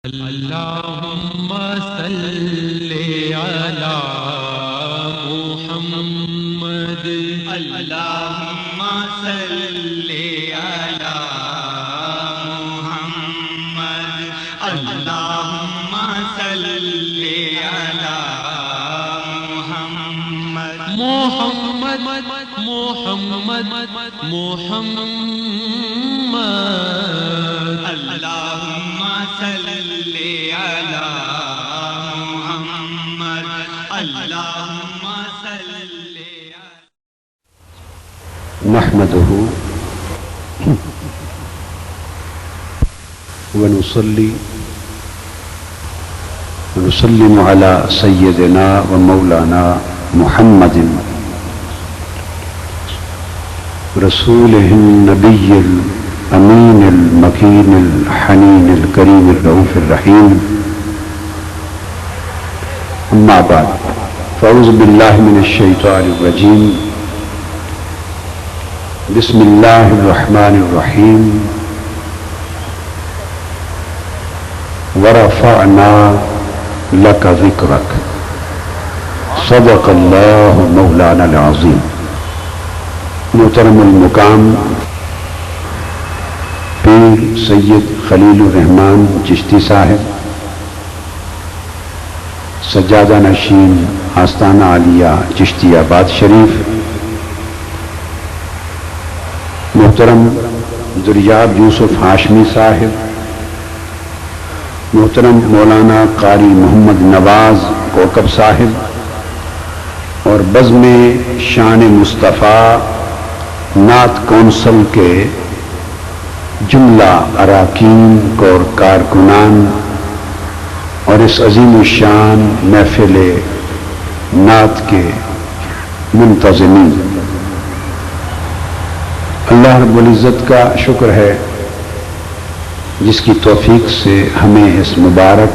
اللهم صل على محمد اللهم صل على محمد اللهم صل على محمد محمد محمد محمد اللهم صل على محمد اللهم صل نحمده ونصلي ونسلم على سيدنا ومولانا محمد رسوله النبي الأمين المكين الحنين الكريم الرؤوف الرحيم أما بعد فأعوذ بالله من الشيطان الرجيم بسم الله الرحمن الرحيم ورفعنا لك ذكرك صدق الله مولانا العظيم. محترم المقام پیر سید خلیل الرحمن چشتی صاحب، سجادہ نشین آستانہ عالیہ چشتی آباد شریف، محترم دریاب یوسف ہاشمی صاحب، محترم مولانا قاری محمد نواز کوکب صاحب، اور بزم شان مصطفیٰ نعت کونسل کے جملہ اراکین اور کارکنان اور اس عظیم الشان محفل نعت کے منتظمین، اللہ رب العزت کا شکر ہے جس کی توفیق سے ہمیں اس مبارک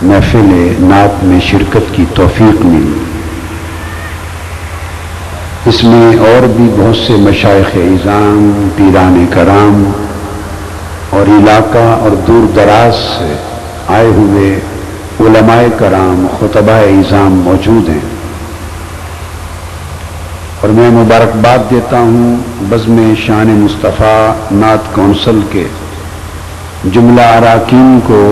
محفل نعت میں شرکت کی توفیق ملی۔ اس میں اور بھی بہت سے مشائخ اعظام، پیران کرام اور علاقہ اور دور دراز سے آئے ہوئے علماء کرام، خطباء اعظام موجود ہیں، اور میں مبارکباد دیتا ہوں بزم شان مصطفیٰ نعت کونسل کے جملہ اراکین کو،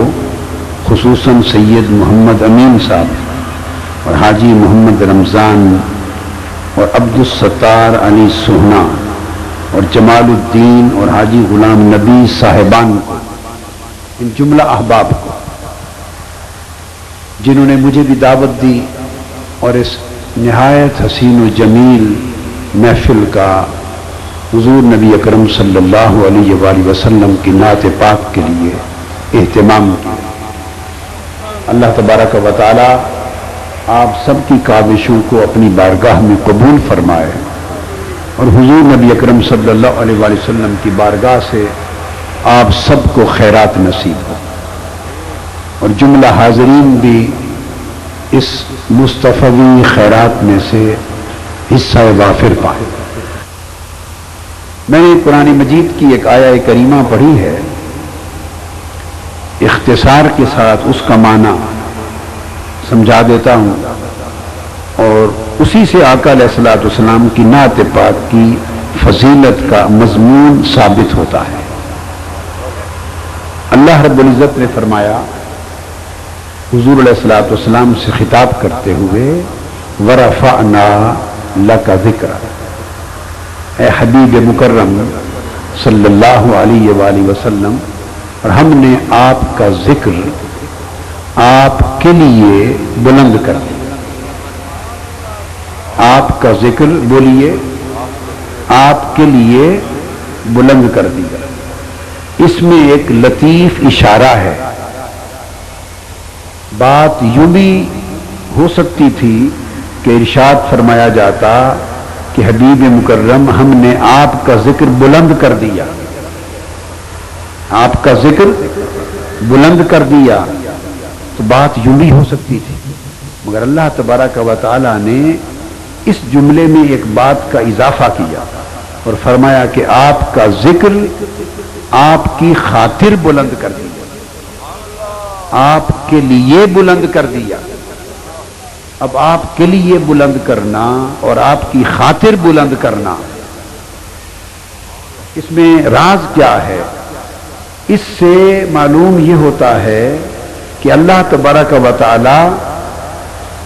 خصوصاً سید محمد امین صاحب اور حاجی محمد رمضان اور عبدالستار علی سہنا اور جمال الدین اور حاجی غلام نبی صاحبان کو، ان جملہ احباب کو جنہوں نے مجھے بھی دعوت دی اور اس نہایت حسین و جمیل محفل کا حضور نبی اکرم صلی اللہ علیہ وآلہ وسلم کی نعت پاک کے لیے اہتمام کیا۔ اللہ تبارک و تعالی آپ سب کی کاوشوں کو اپنی بارگاہ میں قبول فرمائے اور حضور نبی اکرم صلی اللہ علیہ وآلہ وسلم کی بارگاہ سے آپ سب کو خیرات نصیب ہو، اور جملہ حاضرین بھی اس مصطفی خیرات میں سے حصہ وافر پائے۔ میں نے قرآن مجید کی ایک آیہ کریمہ پڑھی ہے، اختصار کے ساتھ اس کا معنی سمجھا دیتا ہوں، اور اسی سے آقا علیہ الصلوۃ والسلام کی نعت پاک کی فضیلت کا مضمون ثابت ہوتا ہے۔ اللہ رب العزت نے فرمایا حضور علیہ الصلوۃ والسلام سے خطاب کرتے ہوئے، وَرَفَعْنَا لَكَ ذِكْرَكَ، اے حبیب مکرم صلی اللہ علیہ وآلہ وسلم، اور ہم نے آپ کا ذکر آپ کے لیے بلند کر دیا۔ آپ کا ذکر بولیے، آپ کے لیے بلند کر دیا۔ اس میں ایک لطیف اشارہ ہے۔ بات یوں بھی ہو سکتی تھی کہ ارشاد فرمایا جاتا کہ حبیب مکرم ہم نے آپ کا ذکر بلند کر دیا، آپ کا ذکر بلند کر دیا، تو بات یوں بھی ہو سکتی تھی، مگر اللہ تبارک و تعالی نے اس جملے میں ایک بات کا اضافہ کیا اور فرمایا کہ آپ کا ذکر آپ کی خاطر بلند کر دی۔ آپ کے لیے بلند کر دیا. اب آپ کے لیے بلند کرنا اور آپ کی خاطر بلند کرنا، اس میں راز کیا ہے؟ اس سے معلوم یہ ہوتا ہے کہ اللہ تبارک و تعالی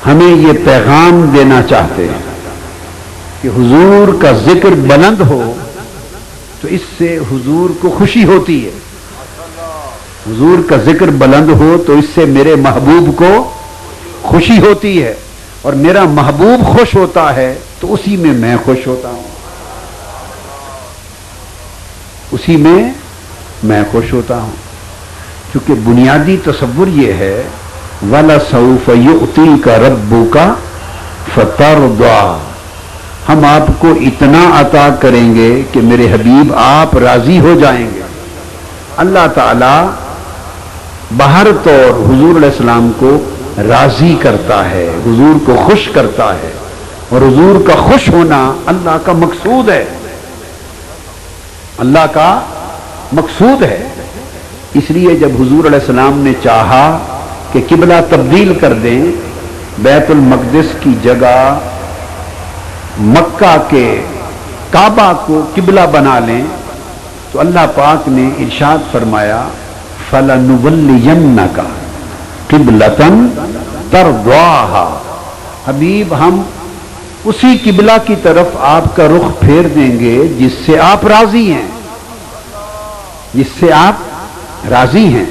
ہمیں یہ پیغام دینا چاہتے ہیں کہ حضور کا ذکر بلند ہو تو اس سے حضور کو خوشی ہوتی ہے. حضور کا ذکر بلند ہو تو اس سے میرے محبوب کو خوشی ہوتی ہے، اور میرا محبوب خوش ہوتا ہے تو اسی میں میں خوش ہوتا ہوں، اسی میں میں خوش ہوتا ہوں. کیونکہ بنیادی تصور یہ ہے وَلَسَوْفَ يُؤْتِيكَ رَبُّكَ فَتَرْضَىٰ، ہم آپ کو اتنا عطا کریں گے کہ میرے حبیب آپ راضی ہو جائیں گے. اللہ تعالی باہر طور حضور علیہ السلام کو راضی کرتا ہے، حضور کو خوش کرتا ہے، اور حضور کا خوش ہونا اللہ کا مقصود ہے، اللہ کا مقصود ہے. اس لیے جب حضور علیہ السلام نے چاہا کہ قبلہ تبدیل کر دیں، بیت المقدس کی جگہ مکہ کے کعبہ کو قبلہ بنا لیں، تو اللہ پاک نے ارشاد فرمایا فَلَنُوَلِّيَنَّكَ قِبْلَةً تَرْضَاهَا، حبیب ہم اسی قبلہ کی طرف آپ کا رخ پھیر دیں گے جس سے آپ راضی ہیں، جس سے آپ راضی ہیں.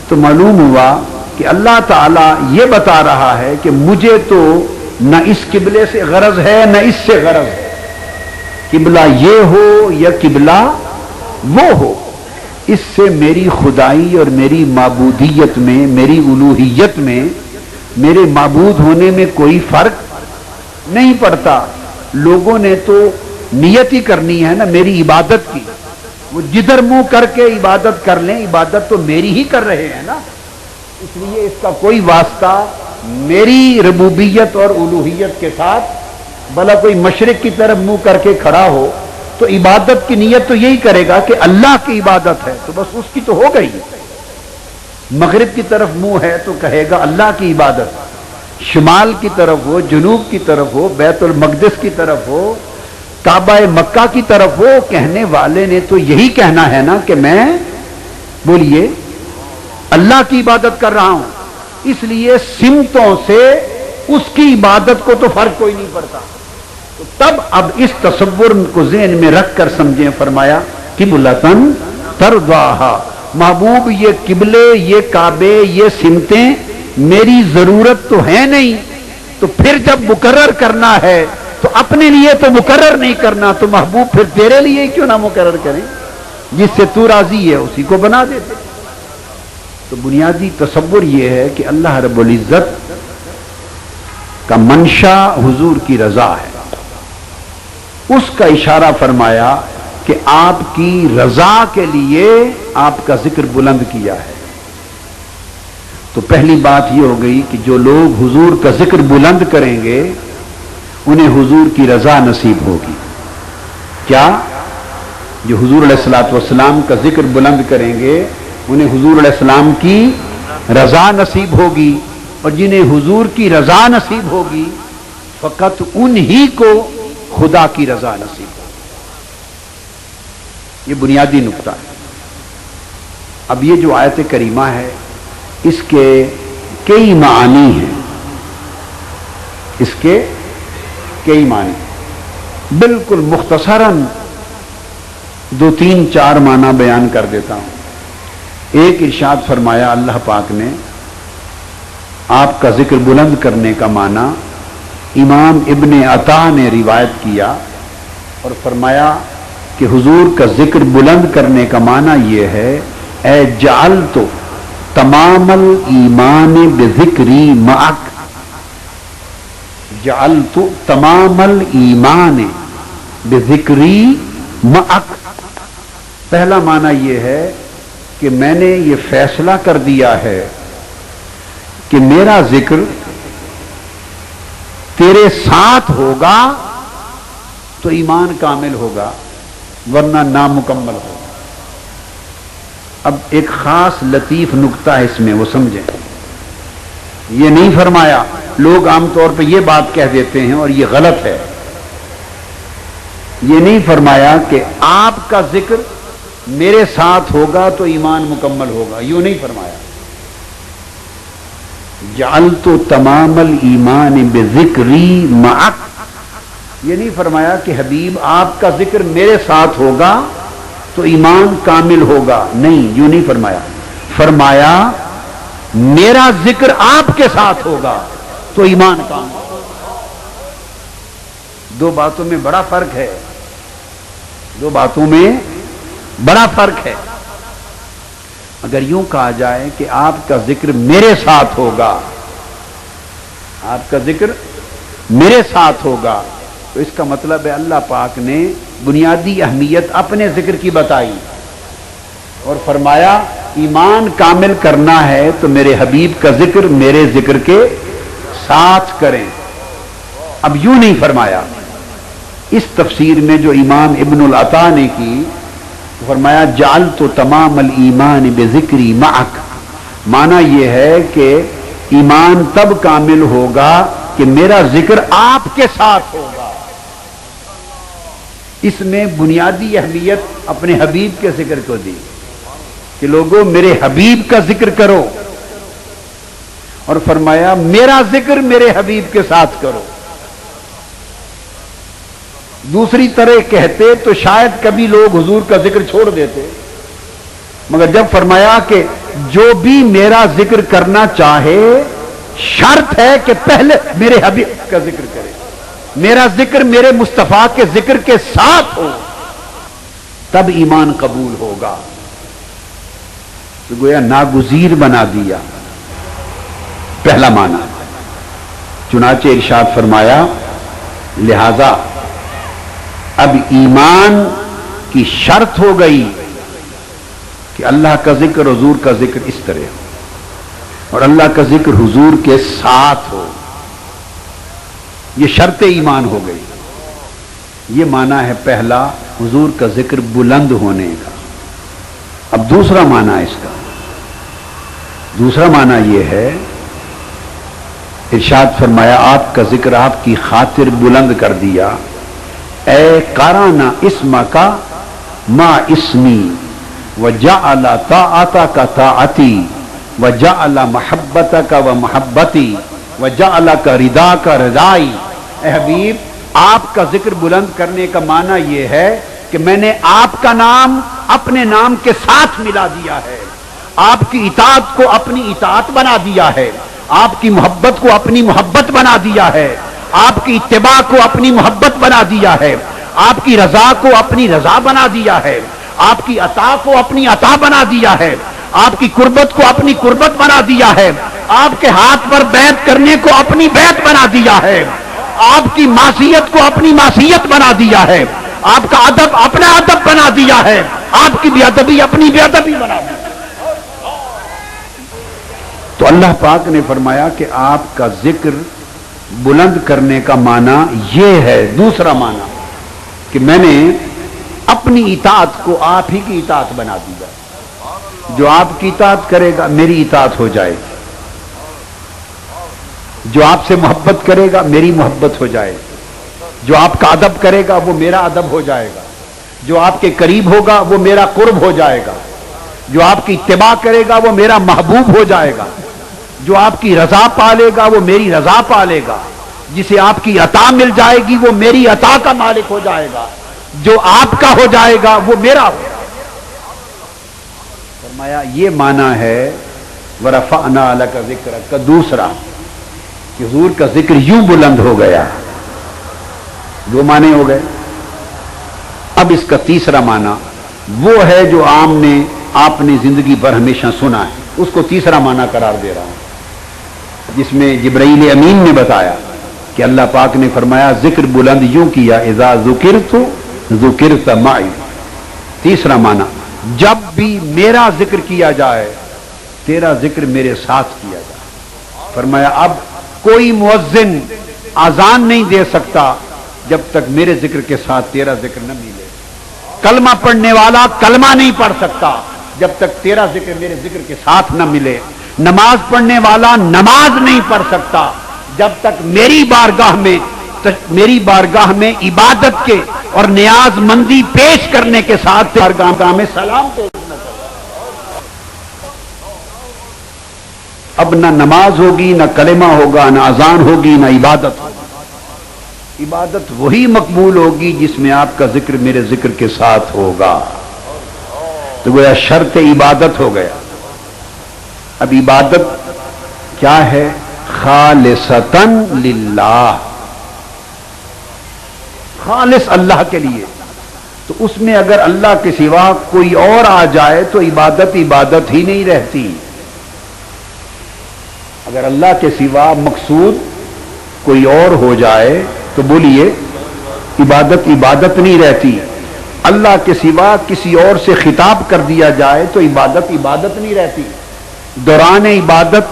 تو معلوم ہوا کہ اللہ تعالیٰ یہ بتا رہا ہے کہ مجھے تو نہ اس قبلے سے غرض ہے نہ اس سے غرض ہے، قبلہ یہ ہو یا قبلہ وہ ہو، اس سے میری خدائی اور میری معبودیت میں، میری الوہیت میں، میرے معبود ہونے میں کوئی فرق نہیں پڑتا. لوگوں نے تو نیت ہی کرنی ہے نا میری عبادت کی، وہ جدھر منہ کر کے عبادت کر لیں، عبادت تو میری ہی کر رہے ہیں نا. اس لیے اس کا کوئی واسطہ میری ربوبیت اور الوہیت کے ساتھ، بھلا کوئی مشرق کی طرف منہ کر کے کھڑا ہو تو عبادت کی نیت تو یہی کرے گا کہ اللہ کی عبادت ہے، تو بس اس کی تو ہو گئی. مغرب کی طرف منہ ہے تو کہے گا اللہ کی عبادت، شمال کی طرف ہو، جنوب کی طرف ہو، بیت المقدس کی طرف ہو، کعبہ مکہ کی طرف ہو، کہنے والے نے تو یہی کہنا ہے نا کہ میں بولیے اللہ کی عبادت کر رہا ہوں. اس لیے سمتوں سے اس کی عبادت کو تو فرق کوئی نہیں پڑتا. تو تب اب اس تصور کو ذہن میں رکھ کر سمجھیں، فرمایا قبلۃً ترضاها، محبوب یہ قبلے، یہ کعبے، یہ سمتیں میری ضرورت تو ہے نہیں، تو پھر جب مقرر کرنا ہے تو اپنے لیے تو مقرر نہیں کرنا، تو محبوب پھر تیرے لیے کیوں نہ مقرر کریں، جس سے تو راضی ہے اسی کو بنا دیتے. تو بنیادی تصور یہ ہے کہ اللہ رب العزت کا منشا حضور کی رضا ہے. اس کا اشارہ فرمایا کہ آپ کی رضا کے لیے آپ کا ذکر بلند کیا ہے. تو پہلی بات یہ ہو گئی کہ جو لوگ حضور کا ذکر بلند کریں گے انہیں حضور کی رضا نصیب ہوگی. کیا؟ جو حضور علیہ الصلوۃ والسلام کا ذکر بلند کریں گے انہیں حضور علیہ السلام کی رضا نصیب ہوگی، اور جنہیں حضور کی رضا نصیب ہوگی فقط انہی کو خدا کی رضا نصیب ہوگی. یہ بنیادی نقطہ ہے. اب یہ جو آیت کریمہ ہے اس کے کئی معانی ہیں، اس کے کئی معنی، بالکل مختصراً 2 3 4 معنی بیان کر دیتا ہوں. ایک ارشاد فرمایا اللہ پاک نے آپ کا ذکر بلند کرنے کا معنی امام ابن عطا نے روایت کیا اور فرمایا کہ حضور کا ذکر بلند کرنے کا معنی یہ ہے اے جعلت تمام الایمان بذکری معک، جعلت تمام الایمان بذکری معک. پہلا معنی یہ ہے کہ میں نے یہ فیصلہ کر دیا ہے کہ میرا ذکر تیرے ساتھ ہوگا تو ایمان کامل ہوگا ورنہ نامکمل ہوگا. اب ایک خاص لطیف نکتہ ہے اس میں، وہ سمجھیں. یہ نہیں فرمایا، لوگ عام طور پہ یہ بات کہہ دیتے ہیں اور یہ غلط ہے. یہ نہیں فرمایا کہ آپ کا ذکر میرے ساتھ ہوگا تو ایمان مکمل ہوگا، یوں نہیں فرمایا. جعلت تمام الایمان بذکری معک، یہ نہیں فرمایا کہ حبیب آپ کا ذکر میرے ساتھ ہوگا تو ایمان کامل ہوگا، نہیں، یوں نہیں فرمایا. فرمایا میرا ذکر آپ کے ساتھ ہوگا تو ایمان کامل ہوگا. دو باتوں میں بڑا فرق ہے، دو باتوں میں بڑا فرق ہے. اگر یوں کہا جائے کہ آپ کا ذکر میرے ساتھ ہوگا، آپ کا ذکر میرے ساتھ ہوگا، تو اس کا مطلب ہے اللہ پاک نے بنیادی اہمیت اپنے ذکر کی بتائی اور فرمایا ایمان کامل کرنا ہے تو میرے حبیب کا ذکر میرے ذکر کے ساتھ کریں. اب یوں نہیں فرمایا. اس تفسیر میں جو امام ابن العطا نے کی، فرمایا جعلت تمام الایمان بذکری معک، معنی یہ ہے کہ ایمان تب کامل ہوگا کہ میرا ذکر آپ کے ساتھ ہوگا. اس میں بنیادی اہمیت اپنے حبیب کے ذکر کو دی کہ لوگوں میرے حبیب کا ذکر کرو، اور فرمایا میرا ذکر میرے حبیب کے ساتھ کرو. دوسری طرح کہتے تو شاید کبھی لوگ حضور کا ذکر چھوڑ دیتے، مگر جب فرمایا کہ جو بھی میرا ذکر کرنا چاہے شرط ہے کہ پہلے میرے حبیب کا ذکر کرے، میرا ذکر میرے مصطفیٰ کے ذکر کے ساتھ ہو، تب ایمان قبول ہوگا. تو گویا ناگزیر بنا دیا پہلا معنی. چنانچہ ارشاد فرمایا لہذا اب ایمان کی شرط ہو گئی کہ اللہ کا ذکر حضور کا ذکر اس طرح ہو اور اللہ کا ذکر حضور کے ساتھ ہو. یہ شرط ایمان ہو گئی. یہ معنی ہے پہلا حضور کا ذکر بلند ہونے کا. اب دوسرا معنی اس کا، دوسرا معنی یہ ہے ارشاد فرمایا آپ کا ذکر آپ کی خاطر بلند کر دیا. اے قرانا اسم کا ما اسمی وجعل طاعتک طاعتی وجعل محبتک و محبتی وجعلک رداک ردائی. اے حبیب آپ کا ذکر بلند کرنے کا معنی یہ ہے کہ میں نے آپ کا نام اپنے نام کے ساتھ ملا دیا ہے، آپ کی اطاعت کو اپنی اطاعت بنا دیا ہے، آپ کی محبت کو اپنی محبت بنا دیا ہے، آپ کی اتباع کو اپنی محبت بنا دیا ہے، آپ کی رضا کو اپنی رضا بنا دیا ہے، آپ کی عطا کو اپنی عطا بنا دیا ہے، آپ کی قربت کو اپنی قربت بنا دیا ہے، آپ کے ہاتھ پر بیعت کرنے کو اپنی بیعت بنا دیا ہے، آپ کی معصیت کو اپنی معصیت بنا دیا ہے، آپ کا ادب اپنا ادب بنا دیا ہے، آپ کی بے ادبی اپنی بے ادبی بنا دی. تو اللہ پاک نے فرمایا کہ آپ کا ذکر بلند کرنے کا معنی یہ ہے. دوسرا معنی کہ میں نے اپنی اطاعت کو آپ ہی کی اطاعت بنا دیا. جو آپ کی اطاعت کرے گا میری اطاعت ہو جائے گی، جو آپ سے محبت کرے گا میری محبت ہو جائے گی، جو آپ کا ادب کرے گا وہ میرا ادب ہو جائے گا، جو آپ کے قریب ہوگا وہ میرا قرب ہو جائے گا، جو آپ کی اتباع کرے گا وہ میرا محبوب ہو جائے گا، جو آپ کی رضا پالے گا وہ میری رضا پالے گا، جسے آپ کی عطا مل جائے گی وہ میری عطا کا مالک ہو جائے گا، جو آپ کا ہو جائے گا وہ میرا ہو. فرمایا یہ معنی ہے ورفعنا لک ذکرک کا دوسرا کہ حضور کا ذکر یوں بلند ہو گیا. دو معنی ہو گئے. اب اس کا تیسرا معنی وہ ہے جو عام نے آپ نے زندگی بھر ہمیشہ سنا ہے، اس کو تیسرا معنی قرار دے رہا ہوں، جس میں جبرائیل امین نے بتایا کہ اللہ پاک نے فرمایا ذکر بلند یوں کیا اذا ذکرت ذکرت معی. تیسرا معنی جب بھی میرا ذکر کیا جائے تیرا ذکر میرے ساتھ کیا جائے. فرمایا اب کوئی مؤذن اذان نہیں دے سکتا جب تک میرے ذکر کے ساتھ تیرا ذکر نہ ملے. کلمہ پڑھنے والا کلمہ نہیں پڑھ سکتا جب تک تیرا ذکر میرے ذکر کے ساتھ نہ ملے. نماز پڑھنے والا نماز نہیں پڑھ سکتا جب تک میری بارگاہ میں عبادت کے اور نیاز مندی پیش کرنے کے ساتھ بارگاہ میں سلام پیش نہ کرے. اب نہ نماز ہوگی، نہ کلمہ ہوگا، نہ اذان ہوگی، نہ عبادت ہوگی. عبادت وہی مقبول ہوگی جس میں آپ کا ذکر میرے ذکر کے ساتھ ہوگا. تو گویا شرط عبادت ہو گیا. اب عبادت کیا ہے؟ خالصتاً للہ، خالص اللہ کے لیے. تو اس میں اگر اللہ کے سوا کوئی اور آ جائے تو عبادت عبادت ہی نہیں رہتی. اگر اللہ کے سوا مقصود کوئی اور ہو جائے تو بولیے عبادت عبادت نہیں رہتی. اللہ کے سوا کسی اور سے خطاب کر دیا جائے تو عبادت عبادت نہیں رہتی. دوران عبادت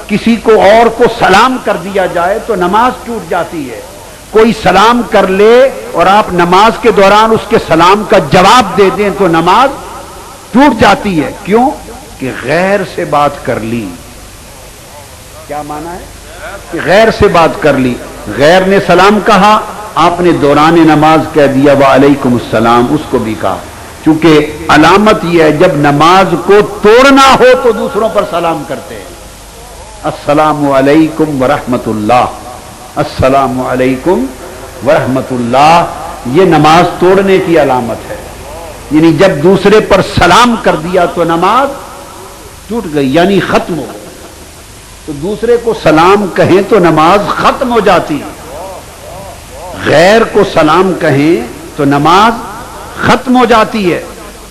کسی کو اور کو سلام کر دیا جائے تو نماز ٹوٹ جاتی ہے. کوئی سلام کر لے اور آپ نماز کے دوران اس کے سلام کا جواب دے دیں تو نماز ٹوٹ جاتی ہے. کیوں؟ کہ غیر سے بات کر لی. کیا معنی ہے؟ کہ غیر سے بات کر لی. غیر نے سلام کہا، آپ نے دوران نماز کہہ دیا وعلیکم السلام، اس کو بھی کہا. چونکہ علامت یہ ہے جب نماز کو توڑنا ہو تو دوسروں پر سلام کرتے ہیں. السلام علیکم ورحمت اللہ، السلام علیکم ورحمت اللہ. یہ نماز توڑنے کی علامت ہے. یعنی جب دوسرے پر سلام کر دیا تو نماز ٹوٹ گئی، یعنی ختم ہو گئی. تو دوسرے کو سلام کہیں تو نماز ختم ہو جاتی. غیر کو سلام کہیں تو نماز ختم ہو جاتی ہے.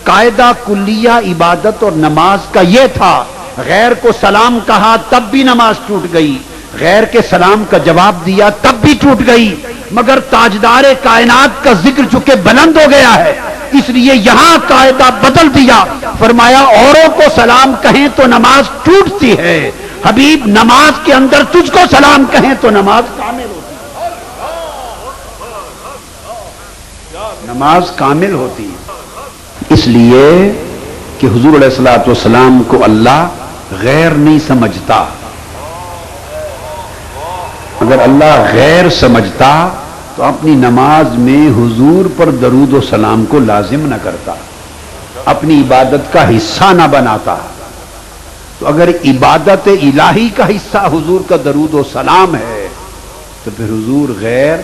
قاعدہ کلیہ عبادت اور نماز کا یہ تھا، غیر کو سلام کہا تب بھی نماز ٹوٹ گئی، غیر کے سلام کا جواب دیا تب بھی ٹوٹ گئی. مگر تاجدار کائنات کا ذکر چونکہ بلند ہو گیا ہے اس لیے یہاں قاعدہ بدل دیا. فرمایا اوروں کو سلام کہیں تو نماز ٹوٹتی ہے، حبیب نماز کے اندر تجھ کو سلام کہیں تو نماز کامل ہوتی ہے. نماز کامل ہوتی ہے. اس لیے کہ حضور علیہ الصلوۃ والسلام کو اللہ غیر نہیں سمجھتا. اگر اللہ غیر سمجھتا تو اپنی نماز میں حضور پر درود و سلام کو لازم نہ کرتا، اپنی عبادت کا حصہ نہ بناتا. تو اگر عبادت الہی کا حصہ حضور کا درود و سلام ہے تو پھر حضور غیر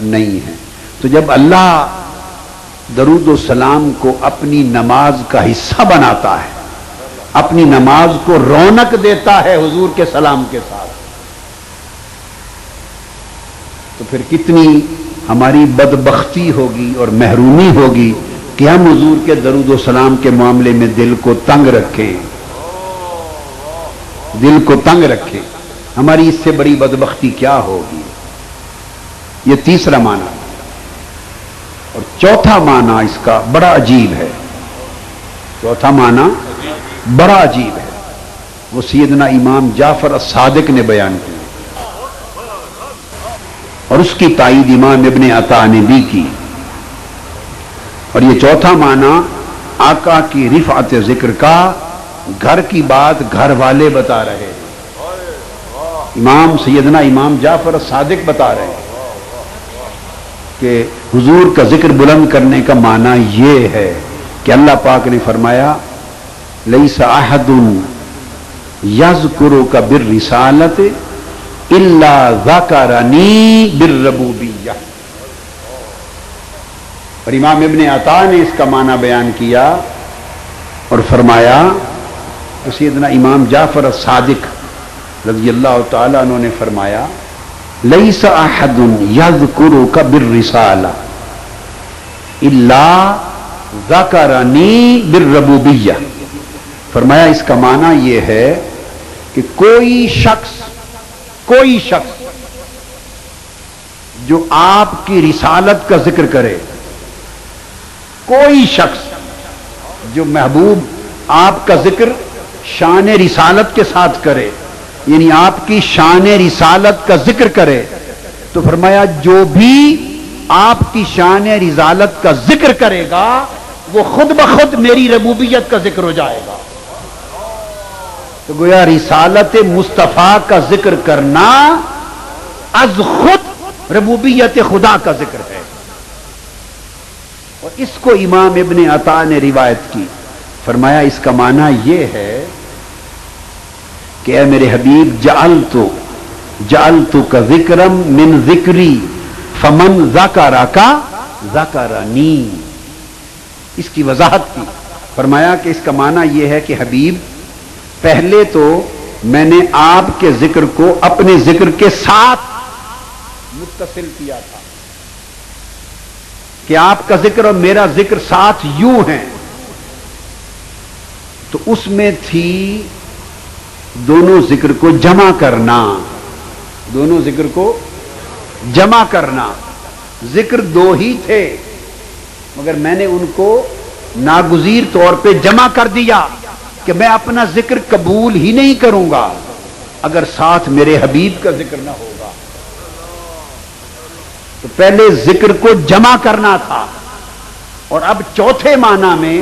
نہیں ہے. تو جب اللہ درود و سلام کو اپنی نماز کا حصہ بناتا ہے، اپنی نماز کو رونق دیتا ہے حضور کے سلام کے ساتھ، تو پھر کتنی ہماری بدبختی ہوگی اور محرومی ہوگی کہ ہم حضور کے درود و سلام کے معاملے میں دل کو تنگ رکھیں، دل کو تنگ رکھیں. ہماری اس سے بڑی بدبختی کیا ہوگی؟ یہ تیسرا معنی. اور چوتھا معنی اس کا بڑا عجیب ہے. چوتھا معنی بڑا عجیب ہے، وہ سیدنا امام جعفر الصادق نے بیان کیا اور اس کی تائید امام ابن عطا نے بھی کی. اور یہ چوتھا معنی آقا کی رفعت ذکر کا، گھر کی بات گھر والے بتا رہے ہیں. سیدنا امام جعفر الصادق بتا رہے ہیں کہ حضور کا ذکر بلند کرنے کا معنی یہ ہے کہ اللہ پاک نے فرمایا لیس احد یذکرک بالرسالۃ الا ذکرنی بالربوبیہ. اور امام ابن عطا نے اس کا معنی بیان کیا اور فرمایا، تو سیدنا امام جعفر الصادق رضی اللہ تعالیٰ عنہ نے فرمایا لیس احد یذکرک بالرسالہ الا ذکرنی بالربوبیہ. فرمایا اس کا معنی یہ ہے کہ کوئی شخص جو آپ کی رسالت کا ذکر کرے، کوئی شخص جو محبوب آپ کا ذکر شان رسالت کے ساتھ کرے، یعنی آپ کی شان رسالت کا ذکر کرے، تو فرمایا جو بھی آپ کی شان رسالت کا ذکر کرے گا وہ خود بخود میری ربوبیت کا ذکر ہو جائے گا. تو گویا رسالت مصطفیٰ کا ذکر کرنا از خود ربوبیت خدا کا ذکر ہے. اور اس کو امام ابن عطا نے روایت کی. فرمایا اس کا معنی یہ ہے کہ اے میرے حبیب جعلتو کا ذکرم من ذکری فمن ذکرک ذکرنی. اس کی وضاحت کی. فرمایا کہ اس کا معنی یہ ہے کہ حبیب پہلے تو میں نے آپ کے ذکر کو اپنے ذکر کے ساتھ متصل کیا تھا کہ آپ کا ذکر اور میرا ذکر ساتھ یوں ہیں. تو اس میں تھی دونوں ذکر کو جمع کرنا. دونوں ذکر کو جمع کرنا. ذکر دو ہی تھے مگر میں نے ان کو ناگزیر طور پہ جمع کر دیا کہ میں اپنا ذکر قبول ہی نہیں کروں گا اگر ساتھ میرے حبیب کا ذکر نہ ہوگا. تو پہلے ذکر کو جمع کرنا تھا. اور اب چوتھے معنی میں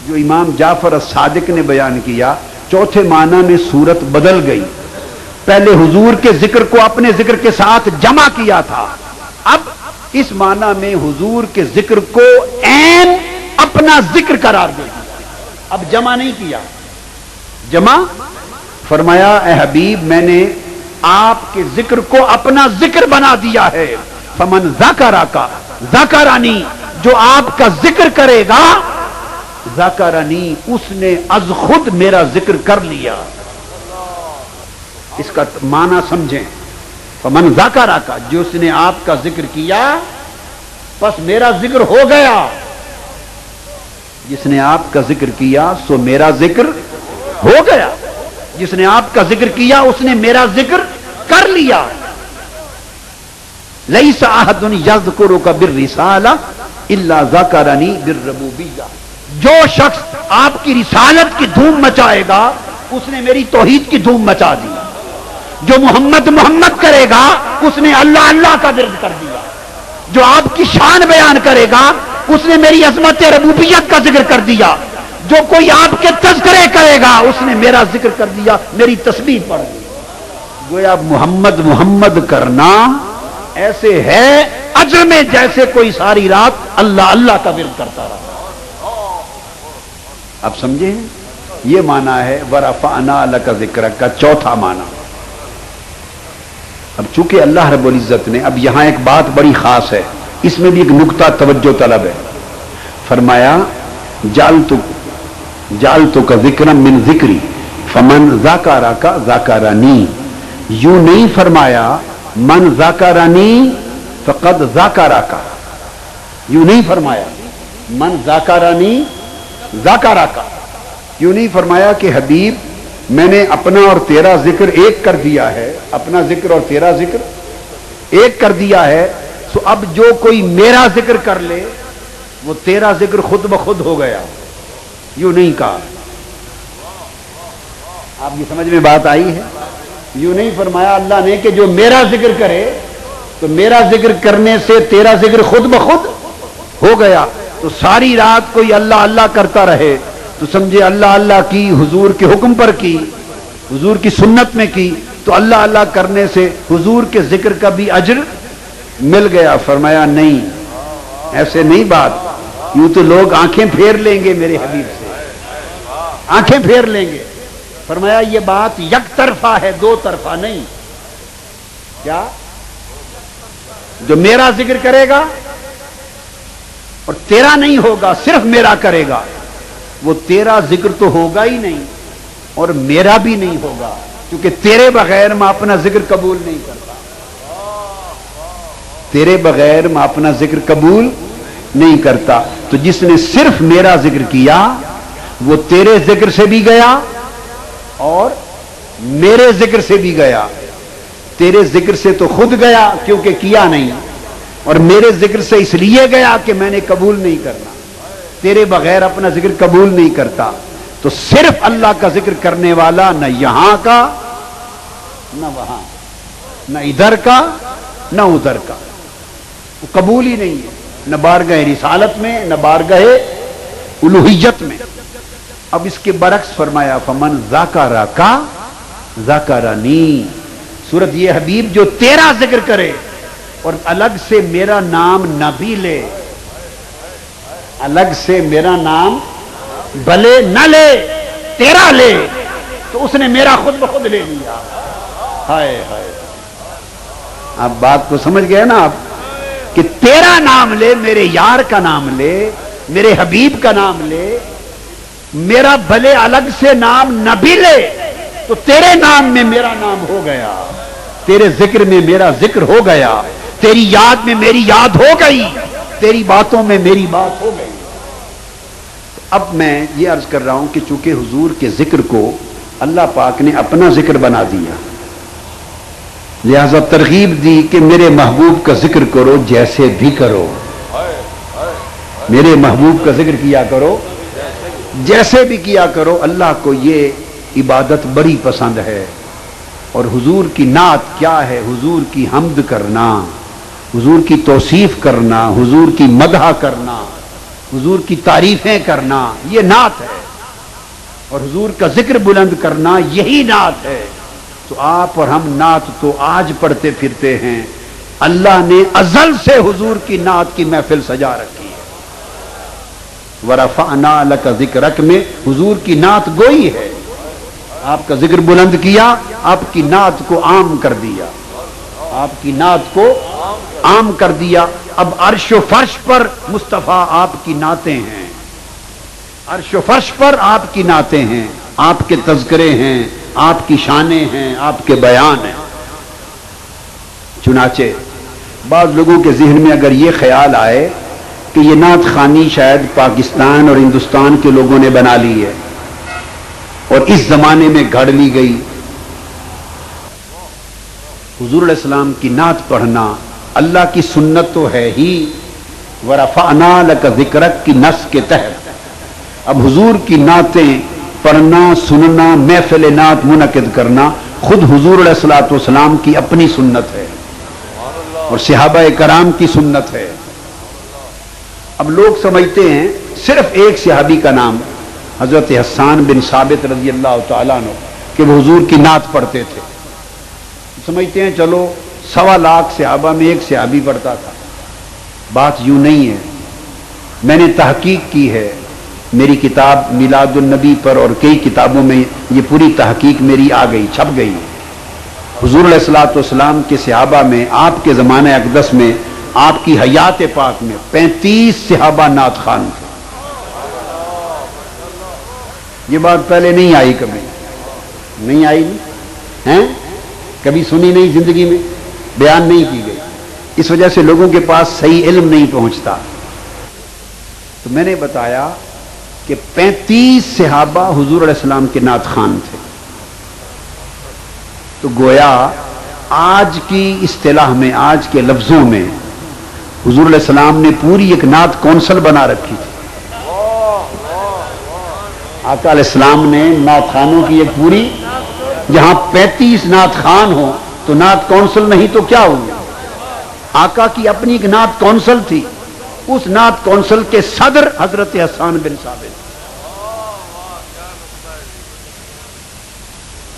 جو امام جعفر الصادق نے بیان کیا, چوتھے معنی میں صورت بدل گئی. پہلے حضور کے ذکر کو اپنے ذکر کے ساتھ جمع کیا تھا, اب اس معنی میں حضور کے ذکر کو عین اپنا ذکر قرار دے دیا. اب جمع نہیں کیا. جمع فرمایا اے حبیب میں نے آپ کے ذکر کو اپنا ذکر بنا دیا ہے. فمن ذکرک ذکرنی, جو آپ کا ذکر کرے گا ذکرنی, اس نے از خود میرا ذکر کر لیا. اس کا معنی سمجھیں. فمن ذکرک, جس نے آپ کا ذکر کیا پس میرا ذکر ہو گیا. جس نے آپ کا ذکر کیا سو میرا ذکر ہو گیا. جس نے آپ کا ذکر کیا اس نے میرا ذکر کر لیا. لیس احد یذکرک بالرسالہ الا ذکرنی بالربوبیہ. جو شخص آپ کی رسالت کی دھوم مچائے گا اس نے میری توحید کی دھوم مچا دی. جو محمد محمد کرے گا اس نے اللہ اللہ کا ورد کر دیا. جو آپ کی شان بیان کرے گا اس نے میری عظمت ربوبیت کا ذکر کر دیا. جو کوئی آپ کے تذکرے کرے گا اس نے میرا ذکر کر دیا, میری تسبیح پڑھ دی. گویا محمد محمد کرنا ایسے ہے اجر میں جیسے کوئی ساری رات اللہ اللہ کا ورد کرتا رہا. اب سمجھیں, یہ معنی ہے ورفعنا لک ذکرک کا چوتھا معنی. اب چونکہ اللہ رب العزت نے, اب یہاں ایک بات بڑی خاص ہے, اس میں بھی ایک نقطہ توجہ طلب ہے. فرمایا جعلتو کا ذکرا من ذکری فمن ذکرک ذکرنی. یوں نہیں فرمایا من ذکرنی فقد ذکرک. یوں نہیں فرمایا من ذکرنی ذکرک. یوں نہیں فرمایا کہ حبیب میں نے اپنا اور تیرا ذکر ایک کر دیا ہے, اپنا ذکر اور تیرا ذکر ایک کر دیا ہے, سو اب جو کوئی میرا ذکر کر لے وہ تیرا ذکر خود بخود ہو گیا. یوں نہیں کہا. آپ کی سمجھ میں بات آئی ہے؟ یوں نہیں فرمایا اللہ نے کہ جو میرا ذکر کرے تو میرا ذکر کرنے سے تیرا ذکر خود بخود ہو گیا. تو ساری رات کوئی اللہ اللہ کرتا رہے تو سمجھے اللہ اللہ کی, حضور کے حکم پر کی, حضور کی سنت میں کی, تو اللہ اللہ کرنے سے حضور کے ذکر کا بھی اجر مل گیا. فرمایا نہیں, ایسے نہیں بات. یوں تو لوگ آنکھیں پھیر لیں گے میرے حبیب سے, آنکھیں پھیر لیں گے. فرمایا یہ بات یک طرفہ ہے, دو طرفہ نہیں. کیا؟ جو میرا ذکر کرے گا اور تیرا نہیں ہوگا, صرف میرا کرے گا, وہ تیرا ذکر تو ہوگا ہی نہیں اور میرا بھی نہیں ہوگا, کیونکہ تیرے بغیر میں اپنا ذکر قبول نہیں کرتا. تیرے بغیر میں اپنا ذکر قبول نہیں کرتا. تو جس نے صرف میرا ذکر کیا وہ تیرے ذکر سے بھی گیا اور میرے ذکر سے بھی گیا. تیرے ذکر سے تو خود گیا کیونکہ کیا نہیں, اور میرے ذکر سے اس لیے گیا کہ میں نے قبول نہیں کرنا. تیرے بغیر اپنا ذکر قبول نہیں کرتا. تو صرف اللہ کا ذکر کرنے والا نہ یہاں کا نہ وہاں, نہ ادھر کا نہ ادھر کا, وہ قبول ہی نہیں ہے. نہ بارگاہ رسالت میں, نہ بارگاہ الوہیت میں. اب اس کے برعکس فرمایا فمن ذاکرکا ذاکرنی. صورت یہ حبیب جو تیرا ذکر کرے اور الگ سے میرا نام نہ بھی لے، الگ سے میرا نام بھلے نہ لے، تیرا لے، تو اس نے میرا خود بخود لے لیا. ہائے ہائے، آپ بات کو سمجھ گئے نا آپ، کہ تیرا نام لے، میرے یار کا نام لے، میرے حبیب کا نام لے، میرا بھلے الگ سے نام نہ بھی لے، تو تیرے نام میں میرا نام ہو گیا، تیرے ذکر میں میرا ذکر ہو گیا، تیری یاد میں میری یاد ہو گئی، تیری باتوں میں میری بات ہو گئی. اب میں یہ عرض کر رہا ہوں کہ چونکہ حضور کے ذکر کو اللہ پاک نے اپنا ذکر بنا دیا، لہذا ترغیب دی کہ میرے محبوب کا ذکر کرو جیسے بھی کرو، میرے محبوب کا ذکر کیا کرو جیسے بھی کیا کرو. اللہ کو یہ عبادت بڑی پسند ہے. اور حضور کی نعت کیا ہے؟ حضور کی حمد کرنا، حضور کی توصیف کرنا، حضور کی مدح کرنا، حضور کی تعریفیں کرنا، یہ نعت ہے. اور حضور کا ذکر بلند کرنا یہی نعت ہے. تو آپ اور ہم نعت تو آج پڑھتے پھرتے ہیں، اللہ نے ازل سے حضور کی نعت کی محفل سجا رکھی ہے. وَرَفَعْنَا لَكَ ذِكْرَكَ میں حضور کی نعت گوئی ہے. آپ کا ذکر بلند کیا، آپ کی نعت کو عام کر دیا، آپ کی نعت کو عام کر دیا. اب عرش و فرش پر مصطفیٰ آپ کی نعتیں ہیں، عرش و فرش پر آپ کی نعتیں ہیں، آپ کے تذکرے ہیں، آپ کی شانیں ہیں، آپ کے بیان ہیں. چنانچہ بعض لوگوں کے ذہن میں اگر یہ خیال آئے کہ یہ نعت خوانی شاید پاکستان اور ہندوستان کے لوگوں نے بنا لی ہے اور اس زمانے میں گھڑ لی گئی. حضور علیہ السلام کی نعت پڑھنا اللہ کی سنت تو ہے ہی، وَرَفَعْنَا لَكَ ذِكْرَكَ کی نص کے تحت. اب حضور کی نعتیں پڑھنا، سننا، محفل نعت منعقد کرنا خود حضور علیہ الصلوۃ والسلام کی اپنی سنت ہے اور صحابہ کرام کی سنت ہے. اب لوگ سمجھتے ہیں صرف ایک صحابی کا نام حضرت حسان بن ثابت رضی اللہ تعالیٰ عنہ کہ وہ حضور کی نعت پڑھتے تھے. سمجھتے ہیں چلو 1.25 لاکھ صحابہ میں ایک صحابی پڑھتا تھا. بات یوں نہیں ہے. میں نے تحقیق کی ہے، میری کتاب میلاد النبی پر اور کئی کتابوں میں یہ پوری تحقیق میری آ گئی، چھپ گئی. حضور علیہ الصلوۃ والسلام کے صحابہ میں آپ کے زمانہ اقدس میں آپ کی حیات پاک میں 35 صحابہ نعت خوان تھے. یہ بات پہلے نہیں آئی، کبھی نہیں آئی ہیں، کبھی سنی نہیں، زندگی میں بیان نہیں کی گئی. اس وجہ سے لوگوں کے پاس صحیح علم نہیں پہنچتا. تو میں نے بتایا کہ 35 صحابہ حضور علیہ السلام کے نعت خوان تھے. تو گویا آج کی اصطلاح میں، آج کے لفظوں میں حضور علیہ السلام نے پوری ایک نعت کونسل بنا رکھی تھی. آقا علیہ السلام نے نعت خانوں کی ایک پوری، جہاں 35 نعت خان ہوں تو نعت کونسل نہیں تو کیا ہوگا. آقا کی اپنی ایک نعت کونسل تھی، اس نعت کونسل کے صدر حضرت حسان بن ثابت.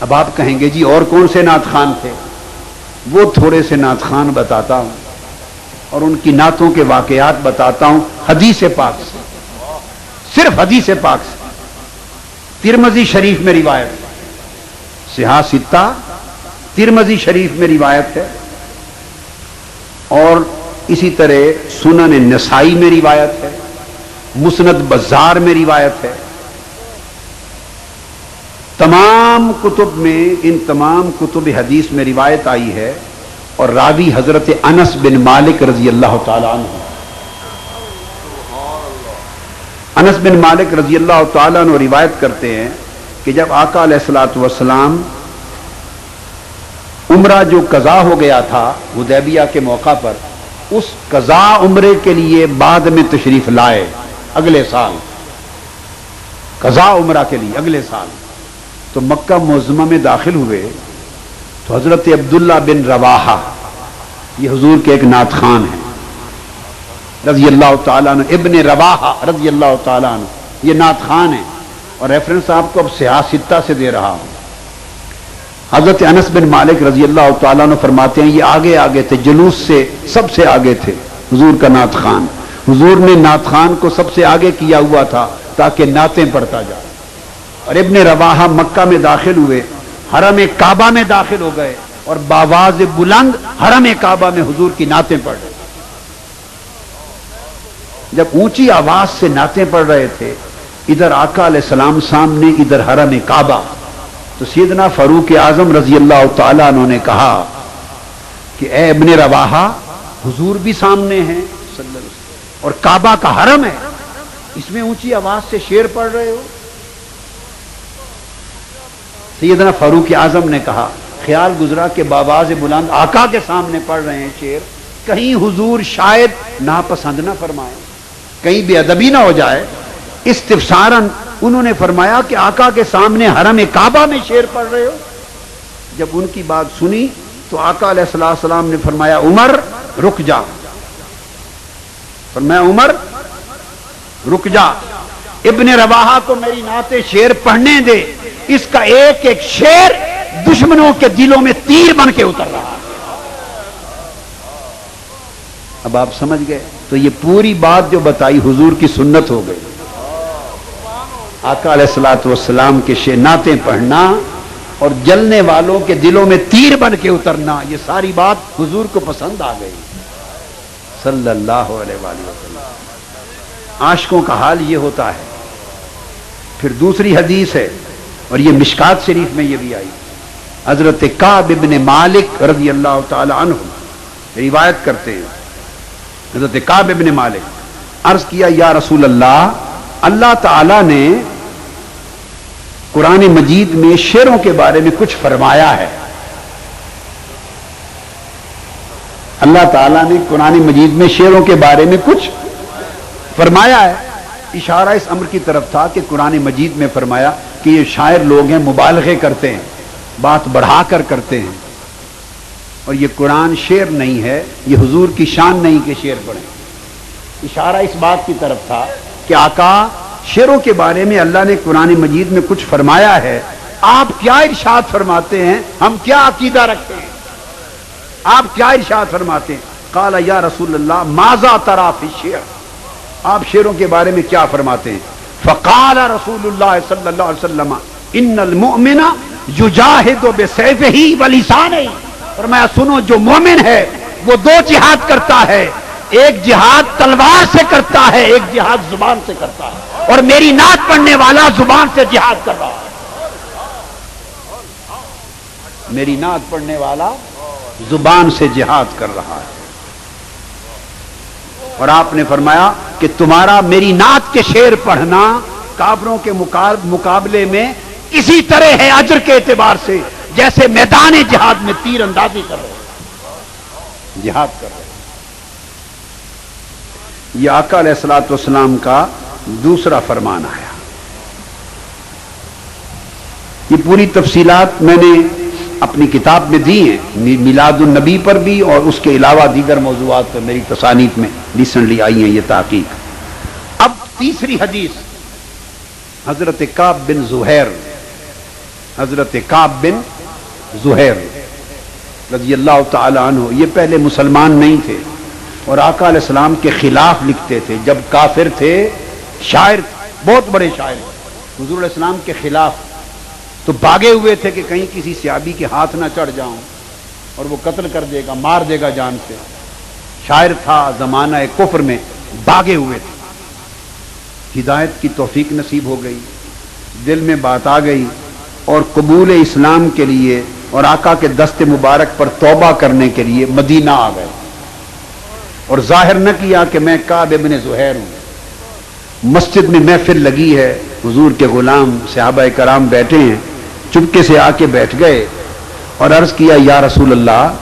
اب آپ کہیں گے جی اور کون سے نعت خان تھے؟ وہ تھوڑے سے نعت خان بتاتا ہوں اور ان کی نعتوں کے واقعات بتاتا ہوں حدیث پاک سے، صرف حدیث پاک سے. ترمذی شریف میں روایت ہے، صحاح ستہ ترمذی شریف میں روایت ہے، اور اسی طرح سنن نسائی میں روایت ہے، مسند بزار میں روایت ہے. تمام کتب میں، ان تمام کتب حدیث میں روایت آئی ہے. اور راوی حضرت انس بن مالک رضی اللہ تعالیٰ عنہ. انس بن مالک رضی اللہ تعالیٰ عنہ روایت کرتے ہیں کہ جب آقا علیہ الصلوۃ والسلام عمرہ جو قضا ہو گیا تھا حدیبیہ کے موقع پر، اس قضا عمرے کے لیے بعد میں تشریف لائے، اگلے سال قضا عمرہ کے لیے اگلے سال، تو مکہ معظمہ میں داخل ہوئے تو حضرت عبداللہ بن رواحہ، یہ حضور کے ایک نعت خان ہیں رضی اللہ تعالیٰ عنہ، ابن رواحہ رضی اللہ تعالیٰ عنہ، یہ نعت خان ہیں، اور ریفرنس آپ کو اب سیاہ ستہ سے دے رہا ہوں۔ حضرت انس بن مالک رضی اللہ تعالیٰ عنہ فرماتے ہیں یہ آگے آگے تھے، جلوس سے سب سے آگے تھے حضور کا نعت خان۔ حضور نے نعت خان کو سب سے آگے کیا ہوا تھا تاکہ نعتیں پڑھتا جائے۔ اور ابن رواحہ مکہ میں داخل ہوئے، حرم کعبہ میں داخل ہو گئے، اور بآواز بلند حرم کعبہ میں حضور کی نعتیں پڑھ رہے۔ جب اونچی آواز سے نعتیں پڑھ رہے تھے، ادھر آقا علیہ السلام سامنے، ادھر حرم کعبہ، تو سیدنا فاروق اعظم رضی اللہ تعالیٰ عنہ نے کہا کہ اے ابن رواحہ، حضور بھی سامنے ہیں صلی اللہ علیہ وسلم، اور کعبہ کا حرم ہے، اس میں اونچی آواز سے شعر پڑھ رہے ہو؟ سیدنا فاروق اعظم نے کہا خیال گزرا کہ بآواز بلند آقا کے سامنے پڑھ رہے ہیں شعر، کہیں حضور شاید ناپسند نہ فرمائے، کہیں بے ادبی نہ ہو جائے۔ استفساراً انہوں نے فرمایا کہ آقا کے سامنے حرم کعبہ میں شعر پڑھ رہے ہو؟ جب ان کی بات سنی تو آقا علیہ السلام نے فرمایا عمر رک جا، فرمایا عمر رک جا، ابن رواحہ کو میری نعت شعر پڑھنے دے، اس کا ایک ایک شعر دشمنوں کے دلوں میں تیر بن کے اتر رہا ہے۔ اب آپ سمجھ گئے؟ تو یہ پوری بات جو بتائی حضور کی سنت ہو گئی۔ آقا علیہ الصلوۃ والسلام کے شعر نعتیں پڑھنا اور جلنے والوں کے دلوں میں تیر بن کے اترنا، یہ ساری بات حضور کو پسند آ گئی صلی اللہ علیہ وآلہ وسلم۔ عاشقوں کا حال یہ ہوتا ہے۔ پھر دوسری حدیث ہے، اور یہ مشکات شریف میں یہ بھی آئی، حضرت کعب ابن مالک رضی اللہ تعالی عنہ روایت کرتے ہیں، حضرت کعب ابن مالک عرض کیا یا رسول اللہ، اللہ تعالی نے قرآن مجید میں شعروں کے بارے میں کچھ فرمایا ہے۔ اللہ تعالیٰ نے قرآن مجید میں شعروں کے بارے میں کچھ فرمایا ہے۔ اشارہ اس امر کی طرف تھا کہ قرآن مجید میں فرمایا کہ یہ شاعر لوگ ہیں، مبالغے کرتے ہیں، بات بڑھا کر کرتے ہیں، اور یہ قرآن شعر نہیں ہے، یہ حضور کی شان نہیں کہ شعر پڑھیں۔ اشارہ اس بات کی طرف تھا کہ آقا شعروں کے بارے میں اللہ نے قرآن مجید میں کچھ فرمایا ہے، آپ کیا ارشاد فرماتے ہیں، ہم کیا عقیدہ رکھتے ہیں، آپ کیا ارشاد فرماتے ہیں؟ قال یا رسول اللہ ماذا ترى فی الشعر، آپ شعروں کے بارے میں کیا فرماتے ہیں؟ فقال رسول اللہ صلی اللہ علیہ وسلم ان المؤمن یجاہد بسیفہ ولسانہ، فرمایا سنو جو مومن ہے وہ دو جہاد کرتا ہے، ایک جہاد تلوار سے کرتا ہے، ایک جہاد زبان سے کرتا ہے، اور میری نعت پڑھنے والا زبان سے جہاد کر رہا ہے، میری نعت پڑھنے والا زبان سے جہاد کر رہا ہے۔ اور آپ نے فرمایا کہ تمہارا میری نعت کے شعر پڑھنا کافروں کے مقابلے میں اسی طرح ہے اجر کے اعتبار سے جیسے میدان جہاد میں تیر اندازی کر رہے، جہاد کر رہے۔ یہ آقا علیہ الصلوۃ والسلام کا دوسرا فرمان آیا۔ یہ پوری تفصیلات میں نے اپنی کتاب میں دی ہیں، میلاد النبی پر بھی اور اس کے علاوہ دیگر موضوعات پر میری تصانیف میں ریسنٹلی آئی ہیں یہ تحقیق۔ اب تیسری حدیث حضرت کعب بن زہیر، حضرت کعب بن زہیر رضی اللہ تعالی عنہ، یہ پہلے مسلمان نہیں تھے اور آقا علیہ السلام کے خلاف لکھتے تھے، جب کافر تھے، شاعر، بہت بڑے شاعر، حضور علیہ السلام کے خلاف، تو بھاگے ہوئے تھے کہ کہیں کسی صحابی کے ہاتھ نہ چڑھ جاؤں اور وہ قتل کر دے گا، مار دے گا جان سے۔ شاعر تھا، زمانہ کفر میں بھاگے ہوئے تھے۔ ہدایت کی توفیق نصیب ہو گئی، دل میں بات آ گئی اور قبول اسلام کے لیے اور آقا کے دست مبارک پر توبہ کرنے کے لیے مدینہ آ گئے، اور ظاہر نہ کیا کہ میں کعب ابن زہیر ہوں۔ مسجد میں محفل لگی ہے، حضور کے غلام صحابہ کرام بیٹھے ہیں، چپکے سے آ کے بیٹھ گئے اور عرض کیا یا رسول اللہ،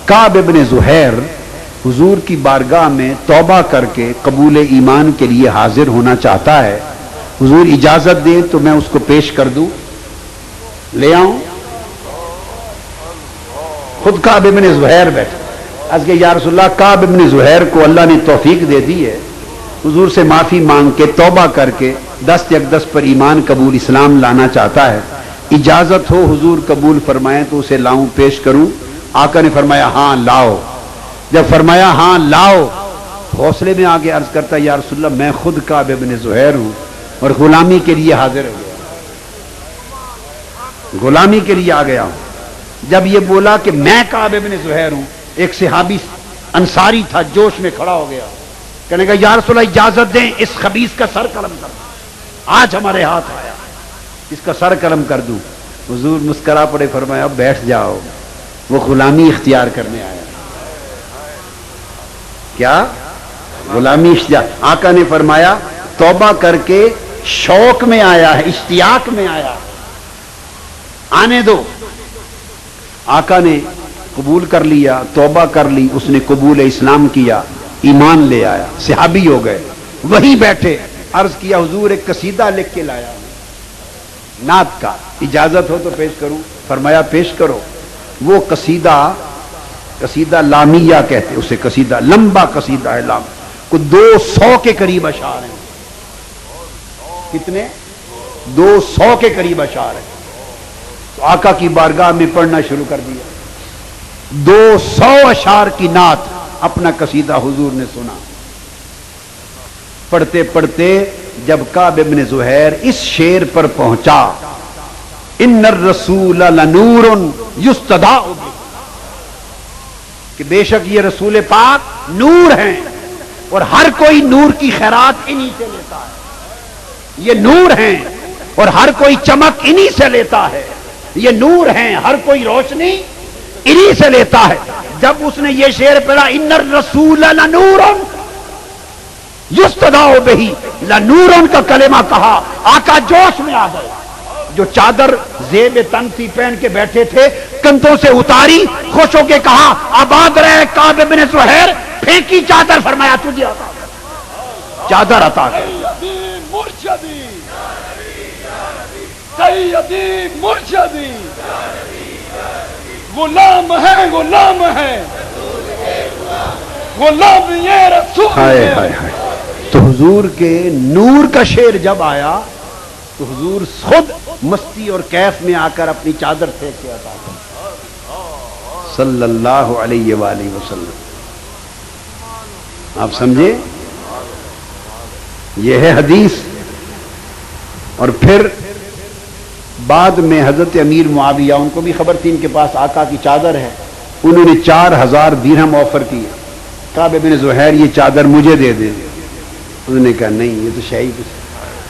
کعب ابن زہیر حضور کی بارگاہ میں توبہ کر کے قبول ایمان کے لیے حاضر ہونا چاہتا ہے، حضور اجازت دیں تو میں اس کو پیش کر دوں، لے آؤں؟ خود کعب ابن زہیر بیٹھے، عرض کہ یا رسول اللہ، کعب ابن زہیر کو اللہ نے توفیق دے دی ہے، حضور سے معافی مانگ کے توبہ کر کے دست اقدس پر ایمان قبول اسلام لانا چاہتا ہے، اجازت ہو حضور قبول فرمائیں تو اسے لاؤں پیش کروں؟ آقا نے فرمایا ہاں لاؤ۔ جب فرمایا ہاں لاؤ، حوصلے میں آگے عرض کرتا یا رسول اللہ میں خود کعب ابن زہیر ہوں اور غلامی کے لیے حاضر ہو گیا، غلامی کے لیے آ گیا ہوں۔ جب یہ بولا کہ میں کعب ابن زہیر ہوں، ایک صحابی انصاری تھا جوش میں کھڑا ہو گیا، کہنے کا یا رسول اللہ اجازت دیں اس خبیث کا سر قلم کر دوں، آج ہمارے ہاتھ آیا اس کا سر قلم کر دوں۔ حضور مسکرا پڑے، فرمایا بیٹھ جاؤ، وہ غلامی اختیار کرنے آیا۔ کیا غلامی اختیار؟ آقا نے فرمایا توبہ کر کے شوق میں آیا ہے، اشتیاق میں آیا، آنے دو۔ آقا نے قبول کر لیا، توبہ کر لی، اس نے قبول اسلام کیا، ایمان لے آیا، صحابی ہو گئے۔ وہیں بیٹھے عرض کیا حضور ایک قصیدہ لکھ کے لایا ہوں نعت کا، اجازت ہو تو پیش کروں؟ فرمایا پیش کرو۔ وہ قصیدہ لامیہ کہتے اسے، قصیدہ لمبا قصیدہ ہے، لام کو 200 کے قریب اشعار ہیں۔ کتنے؟ 200 کے قریب اشعار ہیں۔ تو آقا کی بارگاہ میں پڑھنا شروع کر دیا، 200 اشعار کی نعت، اپنا قصیدہ حضور نے سنا۔ پڑھتے پڑھتے جب کعب ابن زہیر اس شعر پر پہنچا، ان الرسول لنور یستداء بہ، کہ بے شک یہ رسول پاک نور ہیں اور ہر کوئی نور کی خیرات انہی سے لیتا ہے۔ یہ نور ہیں اور ہر کوئی چمک انہی سے لیتا ہے، یہ نور ہیں ہر کوئی روشنی انہی سے لیتا ہے۔ جب اس نے یہ شعر پڑھا ان الرسول لنور یستداء بہ، لنور کا کلمہ کہا، آقا جوش میں آ گئے۔ جو چادر زیب تن تھی پہن کے بیٹھے تھے کندھوں سے اتاری، خوش ہو کے کہا آباد رہے کعب ابن زہیر، پھینکی چادر، فرمایا تجھے عطا کر، چادر عطا کر۔ مرشدی سیدی مرشدی، غلام ہے غلام ہے غلام یہ رسول ہائے ہے۔ ہائے ہائے۔ تو حضور کے نور کا شعر جب آیا تو حضور خود مستی اور کیف میں آ کر اپنی چادر پھینک کے عطا کر، صلی اللہ علیہ وآلہ وسلم۔ آپ سمجھے؟ یہ ہے حدیث۔ اور پھر بعد میں حضرت امیر معاویہ، ان کو بھی خبر تھی ان کے پاس آقا کی چادر ہے، انہوں نے 4000 درہم آفر کیا، کعب ابن زہیر یہ چادر مجھے دے دے۔ انہوں نے کہا نہیں، یہ تو شہید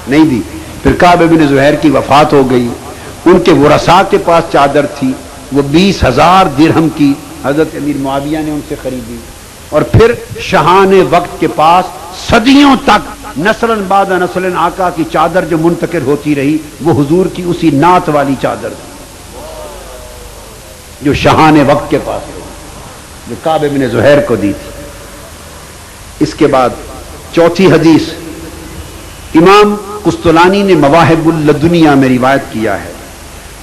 نہیں دی۔ پھر کعب ابن زہیر کی وفات ہو گئی، ان کے ورثاء کے پاس چادر تھی، وہ 20,000 درہم کی حضرت امیر معاویہ نے ان سے خریدی۔ اور پھر شاہان وقت کے پاس صدیوں تک نسلاً بعد نسلاً آقا کی چادر جو منتقل ہوتی رہی وہ حضور کی اسی نعت والی چادر تھی جو شاہان وقت کے پاس رہی، جو کعب ابن زہیر کو دی تھی۔ اس کے بعد چوتھی حدیث امام قسطلانی نے مواہب اللدنیہ میں روایت کیا ہے،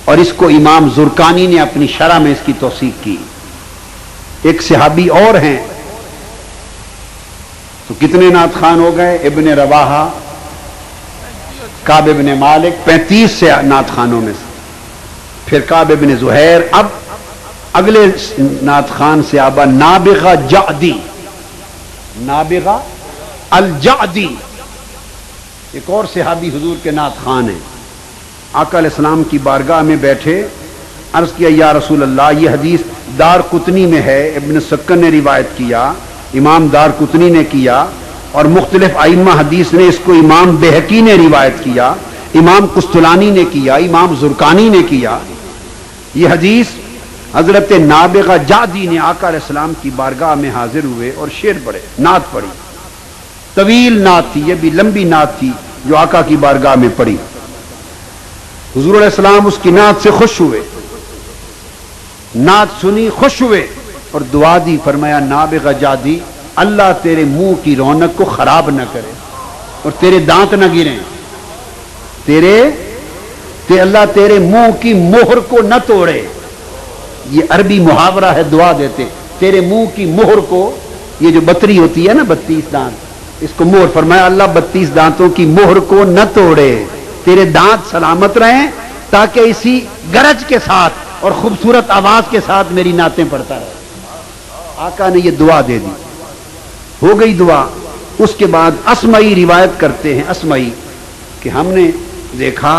اور اس کو امام زرقانی نے اپنی شرح میں اس کی توثیق کی۔ ایک صحابی اور ہیں، تو کتنے نعت خان ہو گئے؟ ابن رواحہ، کعب ابن مالک، 35 سے نعت خانوں میں سے، پھر کعب ابن زہیر۔ اب اگلے نعت خان سے آبا نابغہ جعدی، نابغہ الجعدی، ایک اور صحابی حضور کے نعت خان ہیں۔ آقا علیہ السلام کی بارگاہ میں بیٹھے، عرض کیا یا رسول اللہ یہ حدیث دار قطنی میں ہے، ابن سکن نے روایت کیا، امام دار قطنی نے کیا، اور مختلف ائمہ حدیث نے اس کو، امام بہقی نے روایت کیا، امام قسطلانی نے کیا، امام زرقانی نے کیا۔ یہ حدیث حضرت نابغہ جعدی نے آقا علیہ السلام کی بارگاہ میں حاضر ہوئے اور شعر پڑھے، نعت پڑھی، طویل نعت تھی، یہ بھی لمبی نعت تھی جو آقا کی بارگاہ میں پڑھی۔ حضور علیہ السلام اس کی نعت سے خوش ہوئے، نعت سنی، خوش ہوئے اور دعا دی، فرمایا نابغہ جعدی اللہ تیرے منہ کی رونق کو خراب نہ کرے اور تیرے دانت نہ گریں، اللہ تیرے منہ کی مہر کو نہ توڑے۔ یہ عربی محاورہ ہے، دعا دیتے تیرے منہ کی مہر کو، یہ جو بتری ہوتی ہے نا 32 دانت، اس کو مہر فرمایا اللہ 32 دانتوں کی مہر کو نہ توڑے، تیرے دانت سلامت رہیں تاکہ اسی گرج کے ساتھ اور خوبصورت آواز کے ساتھ میری نعتیں پڑھتا رہے۔ آقا نے یہ دعا دے دی، ہو گئی دعا۔ اس کے بعد اسمعی روایت کرتے ہیں، اسمعی کہ ہم نے دیکھا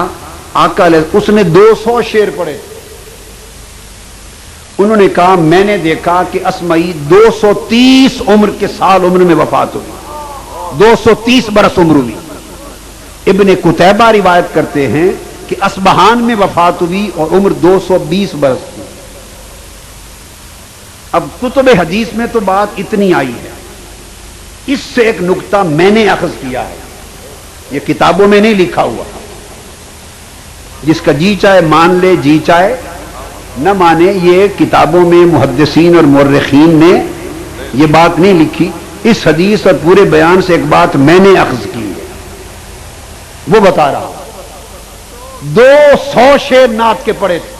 آقا اس نے 200 شعر پڑھے۔ انہوں نے کہا میں نے دیکھا کہ اسمعی 230 عمر کے سال عمر میں وفات ہوئی، 230 برس عمر ہوئی۔ ابن قتیبہ روایت کرتے ہیں کہ اصبہان میں وفات ہوئی اور عمر 220 برس تھی۔ اب کتب حدیث میں تو بات اتنی آئی ہے، اس سے ایک نقطہ میں نے اخذ کیا ہے، یہ کتابوں میں نہیں لکھا ہوا، جس کا جی چاہے مان لے جی چاہے نہ مانے، یہ کتابوں میں محدثین اور مورخین نے یہ بات نہیں لکھی۔ اس حدیث اور پورے بیان سے ایک بات میں نے اخذ کی ہے، وہ بتا رہا ہوں۔ 200 شعر نعت کے پڑھے تھے،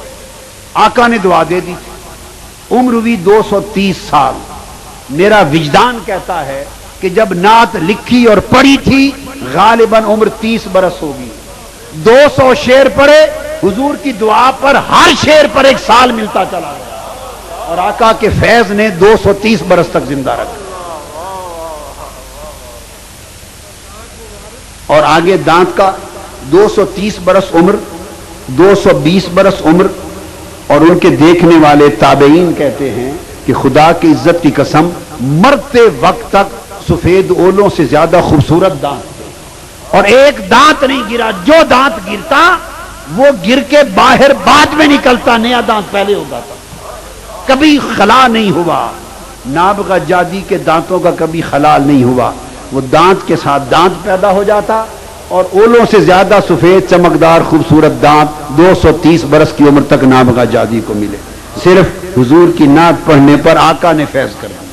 آقا نے دعا دے دی تھی، عمر ہوئی 230 سال۔ میرا وجدان کہتا ہے کہ جب نعت لکھی اور پڑھی تھی غالباً عمر 30 برس ہوگی۔ 200 شعر پڑھے، حضور کی دعا پر ہر شعر پر 1 سال ملتا چلا گیا، اور آقا کے فیض نے 230 برس تک زندہ رکھا۔ اور آگے دانت کا 230 برس عمر، 220 برس عمر، اور ان کے دیکھنے والے تابعین کہتے ہیں کہ خدا کی عزت کی قسم مرتے وقت تک سفید اولوں سے زیادہ خوبصورت دانت تھے، اور ایک دانت نہیں گرا، جو دانت گرتا وہ گر کے باہر بعد میں نکلتا، نیا دانت پہلے ہوتا تھا، کبھی خلا نہیں ہوا۔ نابغہ جادی کے دانتوں کا کبھی خلال نہیں ہوا، وہ دانت کے ساتھ دانت پیدا ہو جاتا، اور اولوں سے زیادہ سفید چمکدار خوبصورت دانت 230 برس کی عمر تک نابغہ جادی کو ملے، صرف حضور کی نعت پڑھنے پر آقا نے فیض کر دیا۔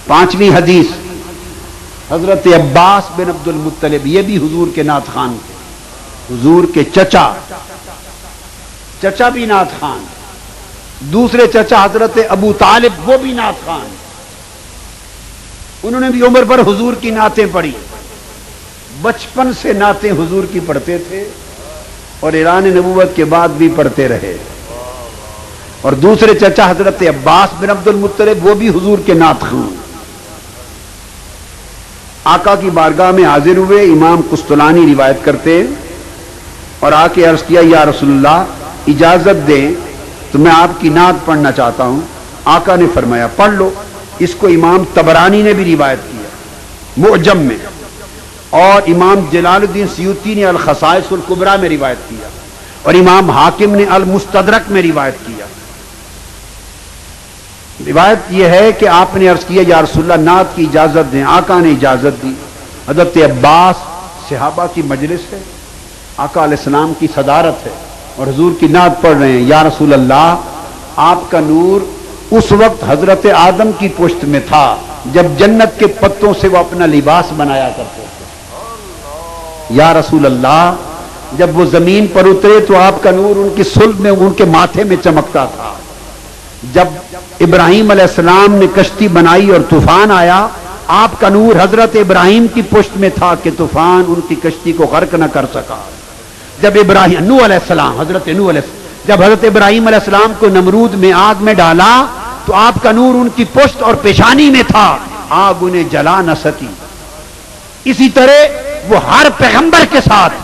5ویں حدیث، حضرت عباس بن عبد المطلب، یہ بھی حضور کے نعت خان تھے، حضور کے چچا بھی نعت خان، دوسرے چچا حضرت ابو طالب وہ بھی نعت خان، انہوں نے بھی عمر پر حضور کی نعتیں پڑھی، بچپن سے نعتیں حضور کی پڑھتے تھے اور اعلان نبوت کے بعد بھی پڑھتے رہے۔ اور دوسرے چچا حضرت عباس بن عبد المطلب وہ بھی حضور کے نعت خان، آقا کی بارگاہ میں حاضر ہوئے، امام قسطلانی روایت کرتے ہیں، اور آ کے عرض کیا یا رسول اللہ اجازت دیں تو میں آپ کی نعت پڑھنا چاہتا ہوں۔ آقا نے فرمایا پڑھ لو۔ اس کو امام طبرانی نے بھی روایت کیا معجم میں، اور امام جلال الدین سیوطی نے الخصائص الکبریٰ میں روایت کیا، اور امام حاکم نے المستدرک میں روایت کیا۔ روایت یہ ہے کہ آپ نے عرض کیا یا رسول اللہ نعت کی اجازت دیں، آقا نے اجازت دی۔ حضرت عباس صحابہ کی مجلس ہے، آقا علیہ السلام کی صدارت ہے، اور حضور کی نعت پڑھ رہے ہیں، یا رسول اللہ آپ کا نور اس وقت حضرت آدم کی پشت میں تھا جب جنت کے پتوں سے وہ اپنا لباس بنایا کرتے تھے، یا رسول اللہ جب وہ زمین پر اترے تو آپ کا نور ان کی صلب میں، ان کے ماتھے میں چمکتا تھا، جب ابراہیم علیہ السلام نے کشتی بنائی اور طوفان آیا آپ کا نور حضرت ابراہیم کی پشت میں تھا کہ طوفان ان کی کشتی کو غرق نہ کر سکا، جب نوح علیہ السلام حضرت نوح علیہ السلام جب حضرت ابراہیم علیہ السلام کو نمرود میں آگ میں ڈالا تو آپ کا نور ان کی پشت اور پیشانی میں تھا، آگ انہیں جلا نہ سکی۔ اسی طرح وہ ہر پیغمبر کے ساتھ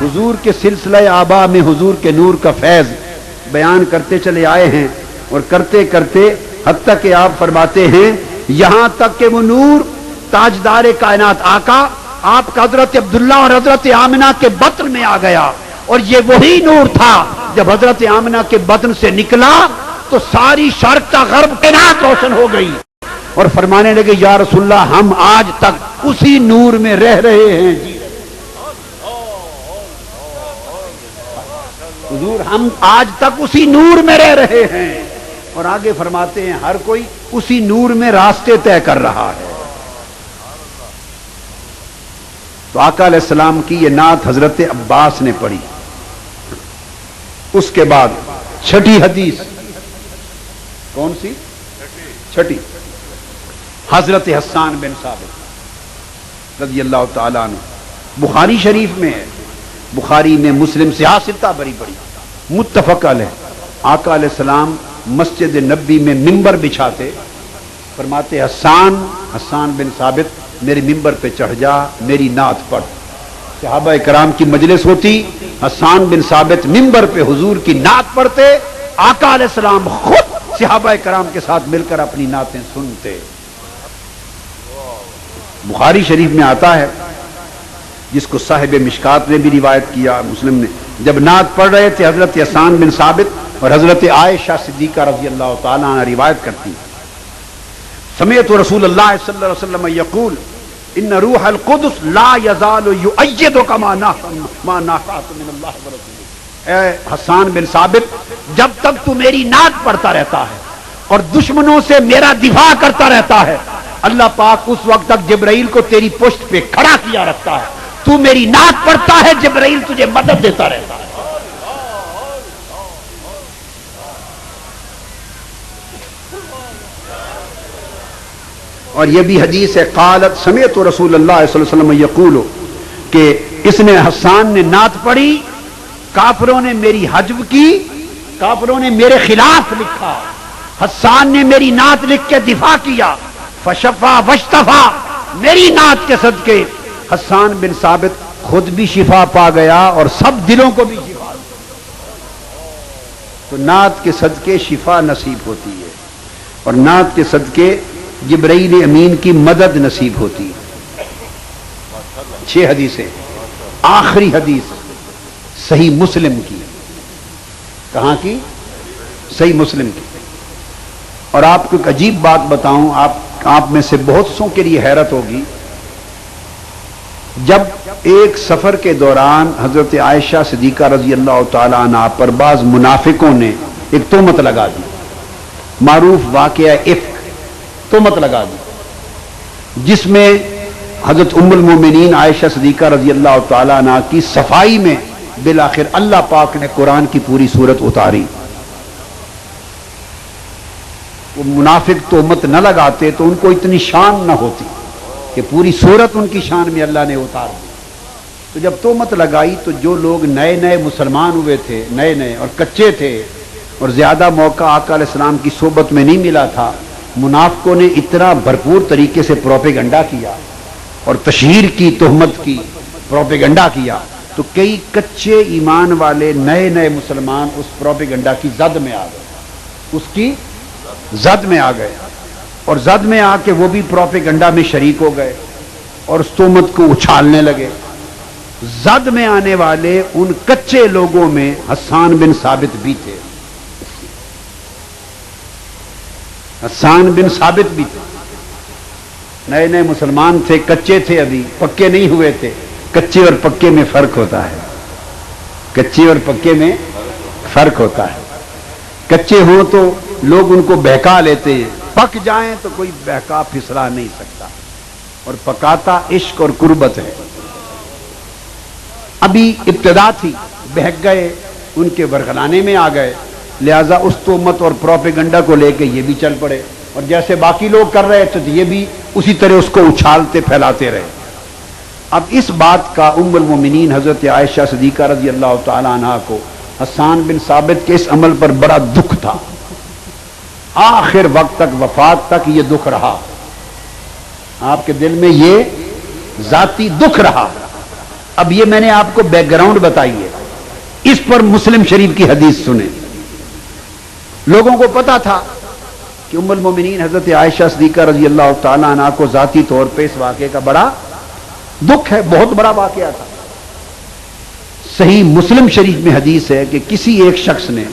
حضور کے سلسلہ آبا میں حضور کے نور کا فیض بیان کرتے چلے آئے ہیں، اور کرتے کرتے حتیٰ کہ آپ فرماتے ہیں یہاں تک کہ وہ نور تاجدار کائنات آقا آپ کا حضرت عبداللہ اور حضرت آمنہ کے بطن میں آ گیا، اور یہ وہی نور تھا جب حضرت آمنہ کے بطن سے نکلا تو ساری شرق تا غرب کائنات روشن ہو گئی، اور فرمانے لگے یا رسول اللہ ہم آج تک اسی نور میں رہ رہے ہیں، جی حضور ہم آج تک اسی نور میں رہ رہے ہیں، اور آگے فرماتے ہیں ہر کوئی اسی نور میں راستے طے کر رہا ہے۔ تو آقا علیہ السلام کی یہ نعت حضرت عباس نے پڑھی۔ اس کے بعد چھٹی حدیث کون سی؟ چھٹی حضرت حسان بن ثابت رضی اللہ تعالیٰ عنہ، بخاری شریف میں ہے، بخاری میں، مسلم سے، ستہ بڑی بڑی متفق علیہ۔ آقا علیہ السلام مسجد نبی میں ممبر بچھاتے، فرماتے حسان بن ثابت میرے ممبر پہ چڑھ جا، میری نعت پڑھ۔ صحابہ کرام کی مجلس ہوتی، حسان بن ثابت ممبر پہ حضور کی نعت پڑھتے، آقا علیہ السلام خود صحابہ کرام کے ساتھ مل کر اپنی نعتیں سنتے۔ بخاری شریف میں آتا ہے، جس کو صاحب مشکات نے بھی روایت کیا، مسلم نے، جب نعت پڑھ رہے تھے حضرت حسان بن ثابت اور حضرت عائشہ صدیقہ رضی اللہ تعالیٰ عنہ روایت کرتی، سمعت رسول اللہ صلی اللہ علیہ وسلم یقول ان روح القدس لا یزال یؤیدک ما نافعت من اللہ ورسولہ۔ اے حسان بن ثابت، جب تک تو میری نعت پڑھتا رہتا ہے اور دشمنوں سے میرا دفاع کرتا رہتا ہے، اللہ پاک اس وقت تک جبرائیل کو تیری پشت پہ کھڑا کیا رکھتا ہے۔ تو میری نعت پڑھتا ہے، جبرائیل تجھے مدد دیتا رہتا ہے۔ اور یہ بھی حدیث ہے، قالت سمعت رسول اللہ صلی اللہ علیہ وسلم یقول، کہ اس نے حسان نے نعت پڑھی، کافروں نے میری حجب کی، کافروں نے میرے خلاف لکھا، حسان نے میری نعت لکھ کے دفاع کیا، فشفا واشتفا، میری نعت کے صدقے حسان بن ثابت خود بھی شفا پا گیا اور سب دلوں کو بھی شفا۔ تو نعت کے صدقے شفا نصیب ہوتی ہے، اور نعت کے صدقے جبرائیل امین کی مدد نصیب ہوتی ہے۔ 6 حدیثیں، آخری حدیث صحیح مسلم کی، کہاں کی؟ صحیح مسلم کی۔ اور آپ کو ایک عجیب بات بتاؤں، آپ میں سے بہت سوں کے لیے حیرت ہوگی، جب ایک سفر کے دوران حضرت عائشہ صدیقہ رضی اللہ تعالی عنہ پر بعض منافقوں نے ایک تہمت لگا دی، معروف واقعہ افک، تہمت لگا دی، جس میں حضرت ام المومنین عائشہ صدیقہ رضی اللہ تعالی عنہ کی صفائی میں بالآخر اللہ پاک نے قرآن کی پوری سورت اتاری۔ وہ منافق تہمت نہ لگاتے تو ان کو اتنی شان نہ ہوتی کہ پوری سورت ان کی شان میں اللہ نے اتار دی۔ تو جب تہمت لگائی تو جو لوگ نئے نئے مسلمان ہوئے تھے، نئے اور کچے تھے، اور زیادہ موقع آقا علیہ السلام کی صحبت میں نہیں ملا تھا، منافقوں نے اتنا بھرپور طریقے سے پروپیگنڈا کیا اور تشہیر کی، تہمت کی، پروپیگنڈا کیا، تو کئی کچے ایمان والے نئے مسلمان اس پروپیگنڈا کی زد میں آ گئے، اس کی زد میں آ گئے، اور زد میں آ کے وہ بھی پروپیگنڈا میں شریک ہو گئے اور اس تہمت کو اچھالنے لگے۔ زد میں آنے والے ان کچے لوگوں میں حسان بن ثابت بھی تھے، حسان بن ثابت بھی تھے، نئے مسلمان تھے، کچے تھے، ابھی پکے نہیں ہوئے تھے۔ کچے اور پکے میں فرق ہوتا ہے، کچے اور پکے میں فرق ہوتا ہے۔ کچے ہوں تو لوگ ان کو بہکا لیتے ہیں، پک جائیں تو کوئی بہکا پھسلا نہیں سکتا، اور پکاتا عشق اور قربت ہے۔ ابھی ابتدا تھی، بہک گئے، ان کے ورغلانے میں آ گئے، لہذا اس تہمت اور پروپیگنڈا کو لے کے یہ بھی چل پڑے، اور جیسے باقی لوگ کر رہے تھے تو یہ بھی اسی طرح اس کو اچھالتے پھیلاتے رہے۔ اب اس بات کا ام المومنین حضرت عائشہ صدیقہ رضی اللہ تعالی عنہ کو حسان بن ثابت کے اس عمل پر بڑا دکھ تھا، آخر وقت تک، وفات تک یہ دکھ رہا، آپ کے دل میں یہ ذاتی دکھ رہا۔ اب یہ میں نے آپ کو بیک گراؤنڈ بتائی ہے، اس پر مسلم شریف کی حدیث سنیں۔ لوگوں کو پتا تھا کہ ام المومنین حضرت عائشہ صدیقہ رضی اللہ تعالی عنہ کو ذاتی طور پہ اس واقعے کا بڑا دکھ ہے، بہت بڑا واقعہ تھا۔ صحیح مسلم شریف میں حدیث ہے کہ کسی ایک شخص نے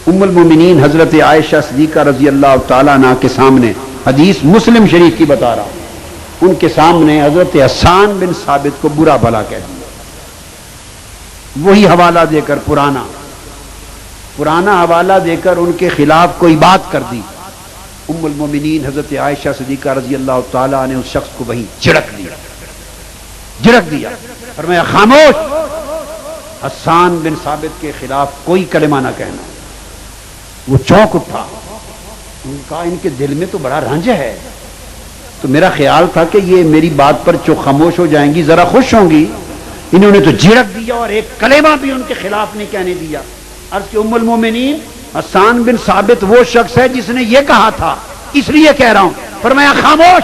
ام المومنین حضرت عائشہ صدیقہ رضی اللہ تعالی عنہ کے سامنے، حدیث مسلم شریف کی بتا رہا ہوں، ان کے سامنے حضرت حسان بن ثابت کو برا بھلا کہہ دیا، وہی حوالہ دے کر پرانا حوالہ دے کر ان کے خلاف کوئی بات کر دی۔ ام المومنین حضرت عائشہ صدیقہ رضی اللہ تعالیٰ نے اس شخص کو وہیں جھڑک دیا، فرمایا خاموش، حسان بن ثابت کے خلاف کوئی کلمہ نہ کہنا۔ وہ چونک اٹھا، ان کا ان کے دل میں تو بڑا رنج ہے، تو میرا خیال تھا کہ یہ میری بات پر جو خاموش ہو جائیں گی ذرا خوش ہوں گی، انہوں نے تو جھڑک دیا اور ایک کلمہ بھی ان کے خلاف نہیں کہنے دیا۔ عرض کہ ام المومنین حسان بن ثابت وہ شخص ہے جس نے یہ کہا تھا، اس لیے کہہ رہا ہوں۔ فرمایا خاموش،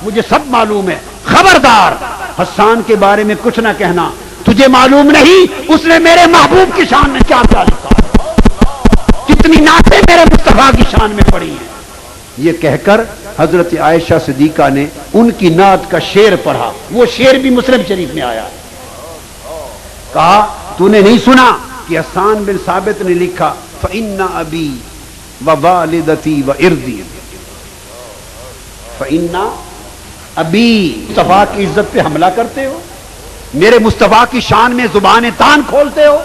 مجھے سب معلوم ہے، خبردار حسان کے بارے میں کچھ نہ کہنا، تجھے معلوم نہیں اس نے میرے محبوب کی شان میں کیا کیا لکھا، کتنی نعتیں میرے مصطفیٰ کی شان میں پڑھی ہیں۔ یہ کہہ کر حضرت عائشہ صدیقہ نے ان کی نعت کا شعر پڑھا، وہ شعر بھی مسلم شریف میں آیا۔ کہا تو نے نہیں سنا کہ حسان بن ثابت نے لکھا فَإِنَّ أَبِي وَوَالِدَتِي وَإِرْضِي، فَإِنَّ أَبِي، مصطفیٰ کی عزت پہ حملہ کرتے ہو، میرے مصطفیٰ کی شان میں زبانیں تان کھولتے ہو،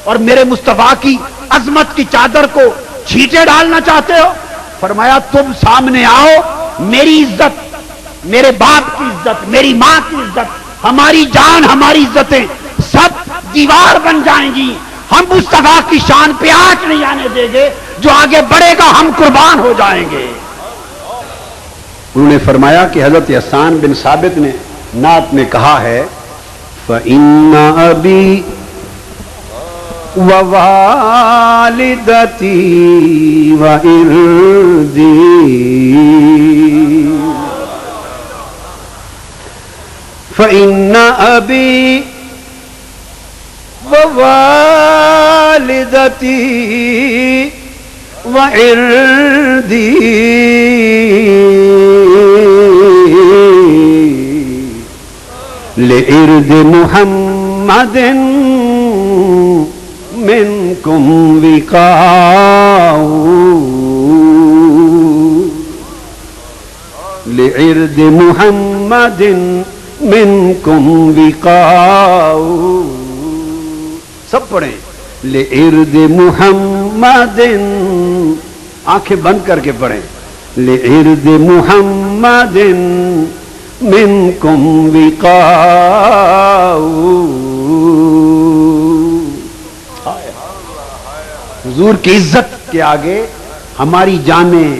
اور میرے مصطفیٰ کی عظمت کی چادر کو چھینٹے ڈالنا چاہتے ہو۔ فرمایا تم سامنے آؤ، میری عزت، میرے باپ کی عزت، میری ماں کی عزت، ہماری جان، ہماری عزتیں سب دیوار بن جائیں گی، ہم مصطفیٰ کی شان پہ آنچ نہیں آنے دیں گے، جو آگے بڑھے گا ہم قربان ہو جائیں گے۔ انہوں نے فرمایا کہ حضرت حسان بن ثابت نے نعت میں کہا ہے فَإِنَّ أَبِي وَوَالِدَتِي وَإِرْضِي، فَإِنَّ أَبِي وَوَالِدَتِي وَإِرْضِي لِإِرْضِ مُحَمَّدٍ مِنْكُمْ وِقَاءٌ، لِإِرْضِ مُحَمَّدٍ مِنْكُمْ وِقَاءٌ، سب پڑھیں لِإِرْضِ مُحَمَّدٍ، آنکھیں بند کر کے پڑھیں لِإِرْضِ مُحَمَّدٍ مِنْكُمْ وِقَاءٌ۔ حضور کی عزت کے آگے ہماری جانیں،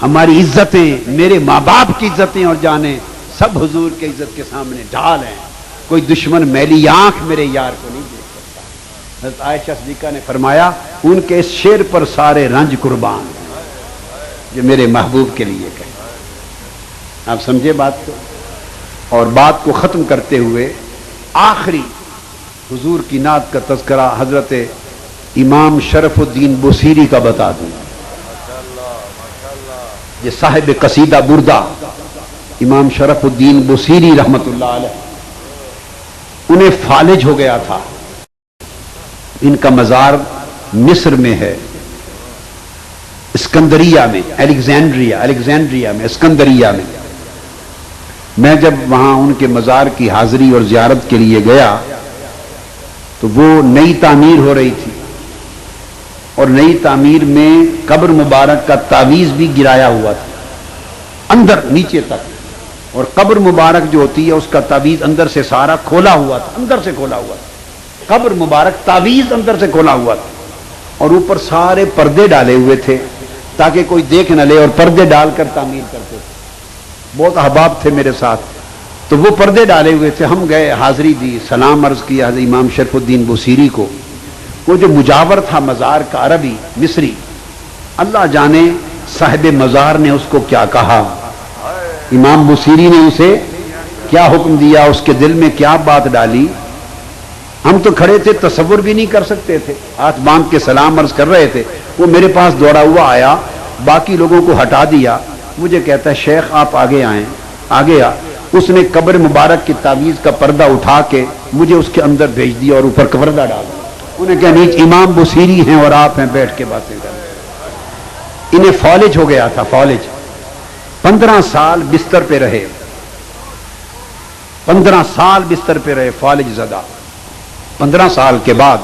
ہماری عزتیں، میرے ماں باپ کی عزتیں اور جانیں سب حضور کی عزت کے سامنے ڈھال ہیں، کوئی دشمن میلی آنکھ میرے یار کو نہیں دیکھ سکتا۔ حضرت عائشہ صدیقہ نے فرمایا ان کے اس شعر پر سارے رنج قربان ہیں جو میرے محبوب کے لیے کہے۔ آپ سمجھے بات کو؟ اور بات کو ختم کرتے ہوئے آخری حضور کی نعت کا تذکرہ حضرت امام شرف الدین بوسیری کا بتا دوں۔ یہ صاحب قصیدہ بردہ امام شرف الدین بوسیری رحمت اللہ علیہ، انہیں فالج ہو گیا تھا، ان کا مزار مصر میں ہے، اسکندریہ میں، الیگزینڈریا میں، اسکندریہ میں۔ میں جب وہاں ان کے مزار کی حاضری اور زیارت کے لیے گیا تو وہ نئی تعمیر ہو رہی تھی، اور نئی تعمیر میں قبر مبارک کا تعویذ بھی گرایا ہوا تھا اندر نیچے تک، اور قبر مبارک جو ہوتی ہے اس کا تعویذ اندر سے سارا کھولا ہوا تھا، اندر سے کھولا ہوا تھا، قبر مبارک تعویذ اندر سے کھولا ہوا تھا، اور اوپر سارے پردے ڈالے ہوئے تھے تاکہ کوئی دیکھ نہ لے، اور پردے ڈال کر تعمیر کرتے تھے۔ بہت احباب تھے میرے ساتھ، تو وہ پردے ڈالے ہوئے تھے، ہم گئے، حاضری دی، سلام عرض کیا حضرت امام شرف الدین بوسیری کو۔ وہ جو مجاور تھا مزار کا عربی مصری، اللہ جانے صاحب مزار نے اس کو کیا کہا، امام بوسیری نے اسے کیا حکم دیا، اس کے دل میں کیا بات ڈالی، ہم تو کھڑے تھے تصور بھی نہیں کر سکتے تھے، ہاتھ باندھ کے سلام عرض کر رہے تھے۔ وہ میرے پاس دوڑا ہوا آیا، باقی لوگوں کو ہٹا دیا، مجھے کہتا ہے شیخ آپ آگے آئیں، آگے آ۔ اس نے قبر مبارک کی تعویذ کا پردہ اٹھا کے مجھے اس کے اندر بھیج دیا اور اوپر پردہ ڈالا۔ انہیں کہا نیچ امام بوسیری ہیں اور آپ ہیں بیٹھ کے باتیں کر رہے ہیں۔ انہیں فالج ہو گیا تھا، فالج۔ 15 سال بستر پہ رہے، 15 سال بستر پہ رہے فالج زدہ۔ 15 سال کے بعد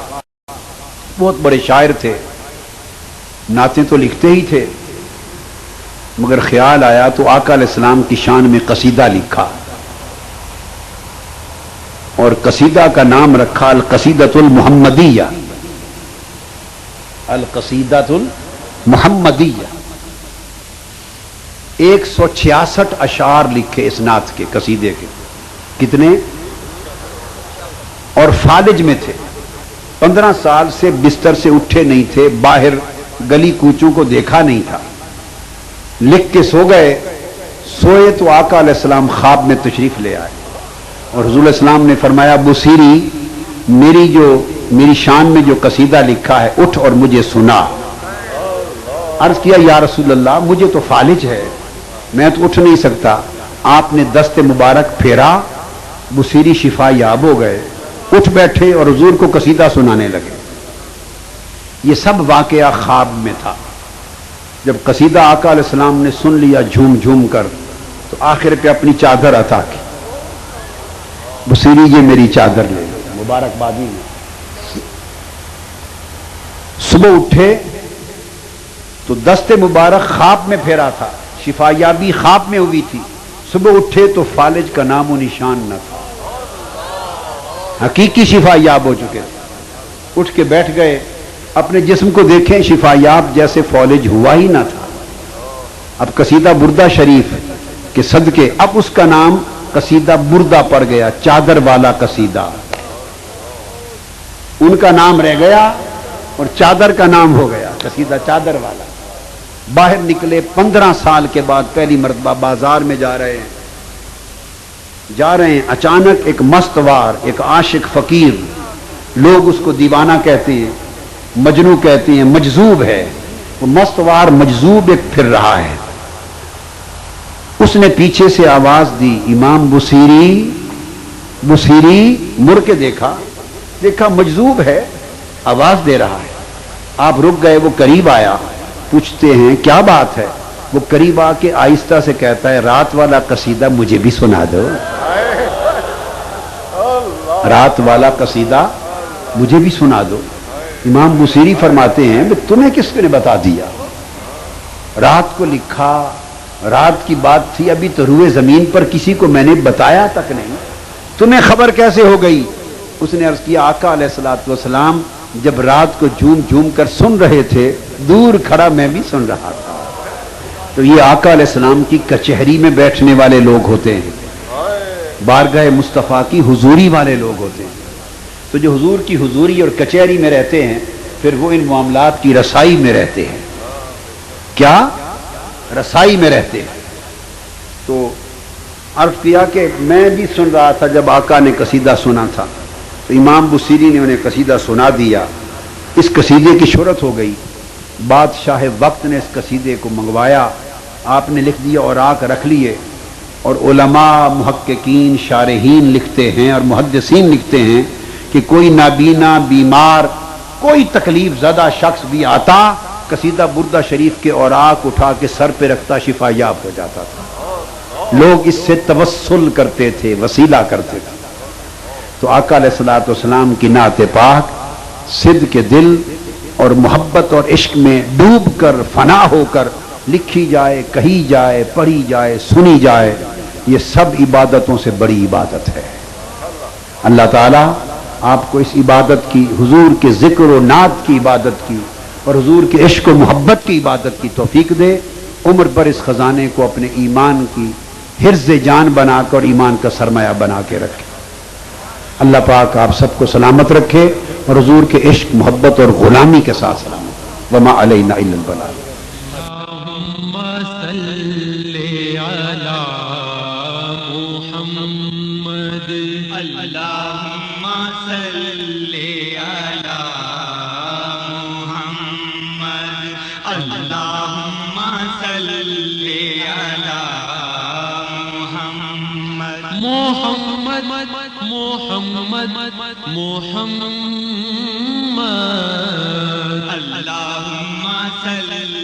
بہت بڑے شاعر تھے، نعتیں تو لکھتے ہی تھے، مگر خیال آیا تو آقا علیہ السلام کی شان میں قصیدہ لکھا، اور قصیدہ کا نام رکھا القصیدۃ المحمدیہ، القصیدۃ المحمدیہ۔ 166 اشعار لکھے اس نعت کے قصیدے کے. کتنے؟ اور فالج میں تھے. 15 سال سے بستر سے اٹھے نہیں تھے, باہر گلی کوچوں کو دیکھا نہیں تھا. لکھ کے سو گئے. سوئے تو آقا علیہ السلام خواب میں تشریف لے آئے اور حضور علیہ السلام نے فرمایا بصیری میری شان میں جو قصیدہ لکھا ہے اٹھ اور مجھے سنا. عرض کیا یا رسول اللہ مجھے تو فالج ہے, میں تو اٹھ نہیں سکتا. آپ نے دست مبارک پھیرا, بصیری شفا یاب ہو گئے, اٹھ بیٹھے اور حضور کو قصیدہ سنانے لگے. یہ سب واقعہ خواب میں تھا. جب قصیدہ آقا علیہ السلام نے سن لیا جھوم جھوم کر تو آخر پہ اپنی چادر عطا کی. بصیری یہ میری چادر لے لو, مبارکبادی میں. صبح اٹھے تو دست مبارک خواب میں پھیرا تھا, شفا یابی خواب میں ہوئی تھی. صبح اٹھے تو فالج کا نام و نشان نہ تھا, حقیقی شفا یاب ہو چکے تھے. اٹھ کے بیٹھ گئے, اپنے جسم کو دیکھیں شفا یاب جیسے فالج ہوا ہی نہ تھا. اب قصیدہ بردہ شریف کے صدقے اب اس کا نام قصیدہ بردہ پڑ گیا, چادر والا قصیدہ. ان کا نام رہ گیا اور چادر کا نام ہو گیا قصیدہ چادر والا. باہر نکلے 15 سال کے بعد پہلی مرتبہ بازار میں جا رہے ہیں. اچانک ایک مستوار, ایک عاشق فقیر, لوگ اس کو دیوانہ کہتے ہیں, مجنو کہتے ہیں, مجذوب ہے. وہ مستوار مجذوب ایک پھر رہا ہے. اس نے پیچھے سے آواز دی امام بصیری. بصیری مڑ کے دیکھا مجذوب ہے, آواز دے رہا ہے. آپ رک گئے. وہ قریب آیا, پوچھتے ہیں کیا بات ہے. وہ قریب آ کے آہستہ سے کہتا ہے رات والا قصیدہ مجھے بھی سنا دو. رات والا قصیدہ مجھے بھی سنا دو. امام بصیری فرماتے ہیں تمہیں کس نے بتا دیا؟ رات کو لکھا, رات کی بات تھی, ابھی تو روئے زمین پر کسی کو میں نے بتایا تک نہیں, تمہیں خبر کیسے ہو گئی؟ اس نے عرض کیا آقا علیہ الصلوۃ والسلام جب رات کو جھوم جھوم کر سن رہے تھے, دور کھڑا میں بھی سن رہا تھا. تو یہ آقا علیہ السلام کی کچہری میں بیٹھنے والے لوگ ہوتے ہیں, بارگاہ مصطفیٰ کی حضوری والے لوگ ہوتے ہیں. تو جو حضور کی حضوری اور کچہری میں رہتے ہیں پھر وہ ان معاملات کی رسائی میں رہتے ہیں. کیا رسائی میں رہتے ہیں. تو عرض کیا کہ میں بھی سن رہا تھا جب آقا نے قصیدہ سنا تھا. تو امام بصیری نے انہیں قصیدہ سنا دیا. اس قصیدے کی شہرت ہو گئی. بادشاہ وقت نے اس قصیدے کو منگوایا, آپ نے لکھ دیا اور آنکھ رکھ لیے. اور علماء محققین شارحین لکھتے ہیں اور محدثین لکھتے ہیں کہ کوئی نابینا, بیمار, کوئی تکلیف زدہ شخص بھی آتا, قصیدہ بردہ شریف کے اوراق اٹھا کے سر پہ رکھتا, شفا یاب ہو جاتا تھا. لوگ اس سے توسل کرتے تھے, وسیلہ کرتے تھے. تو آقا علیہ الصلوۃ والسلام کی نعت پاک صدق کے دل اور محبت اور عشق میں ڈوب کر فنا ہو کر لکھی جائے, کہی جائے, پڑھی جائے, سنی جائے, یہ سب عبادتوں سے بڑی عبادت ہے. اللہ تعالیٰ آپ کو اس عبادت کی, حضور کے ذکر و نعت کی عبادت کی اور حضور کے عشق و محبت کی عبادت کی توفیق دے. عمر پر اس خزانے کو اپنے ایمان کی حرز جان بنا کر اور ایمان کا سرمایہ بنا کے رکھے. اللہ پاک آپ سب کو سلامت رکھے اور حضور کے عشق, محبت اور غلامی کے ساتھ سلامت. وما علینا الا البلاغ. اللہم صلی علی محمد. اللہم صلی علی محمد. اللہم صلی علی محمد. محمد محمد محمد. اللہم صلی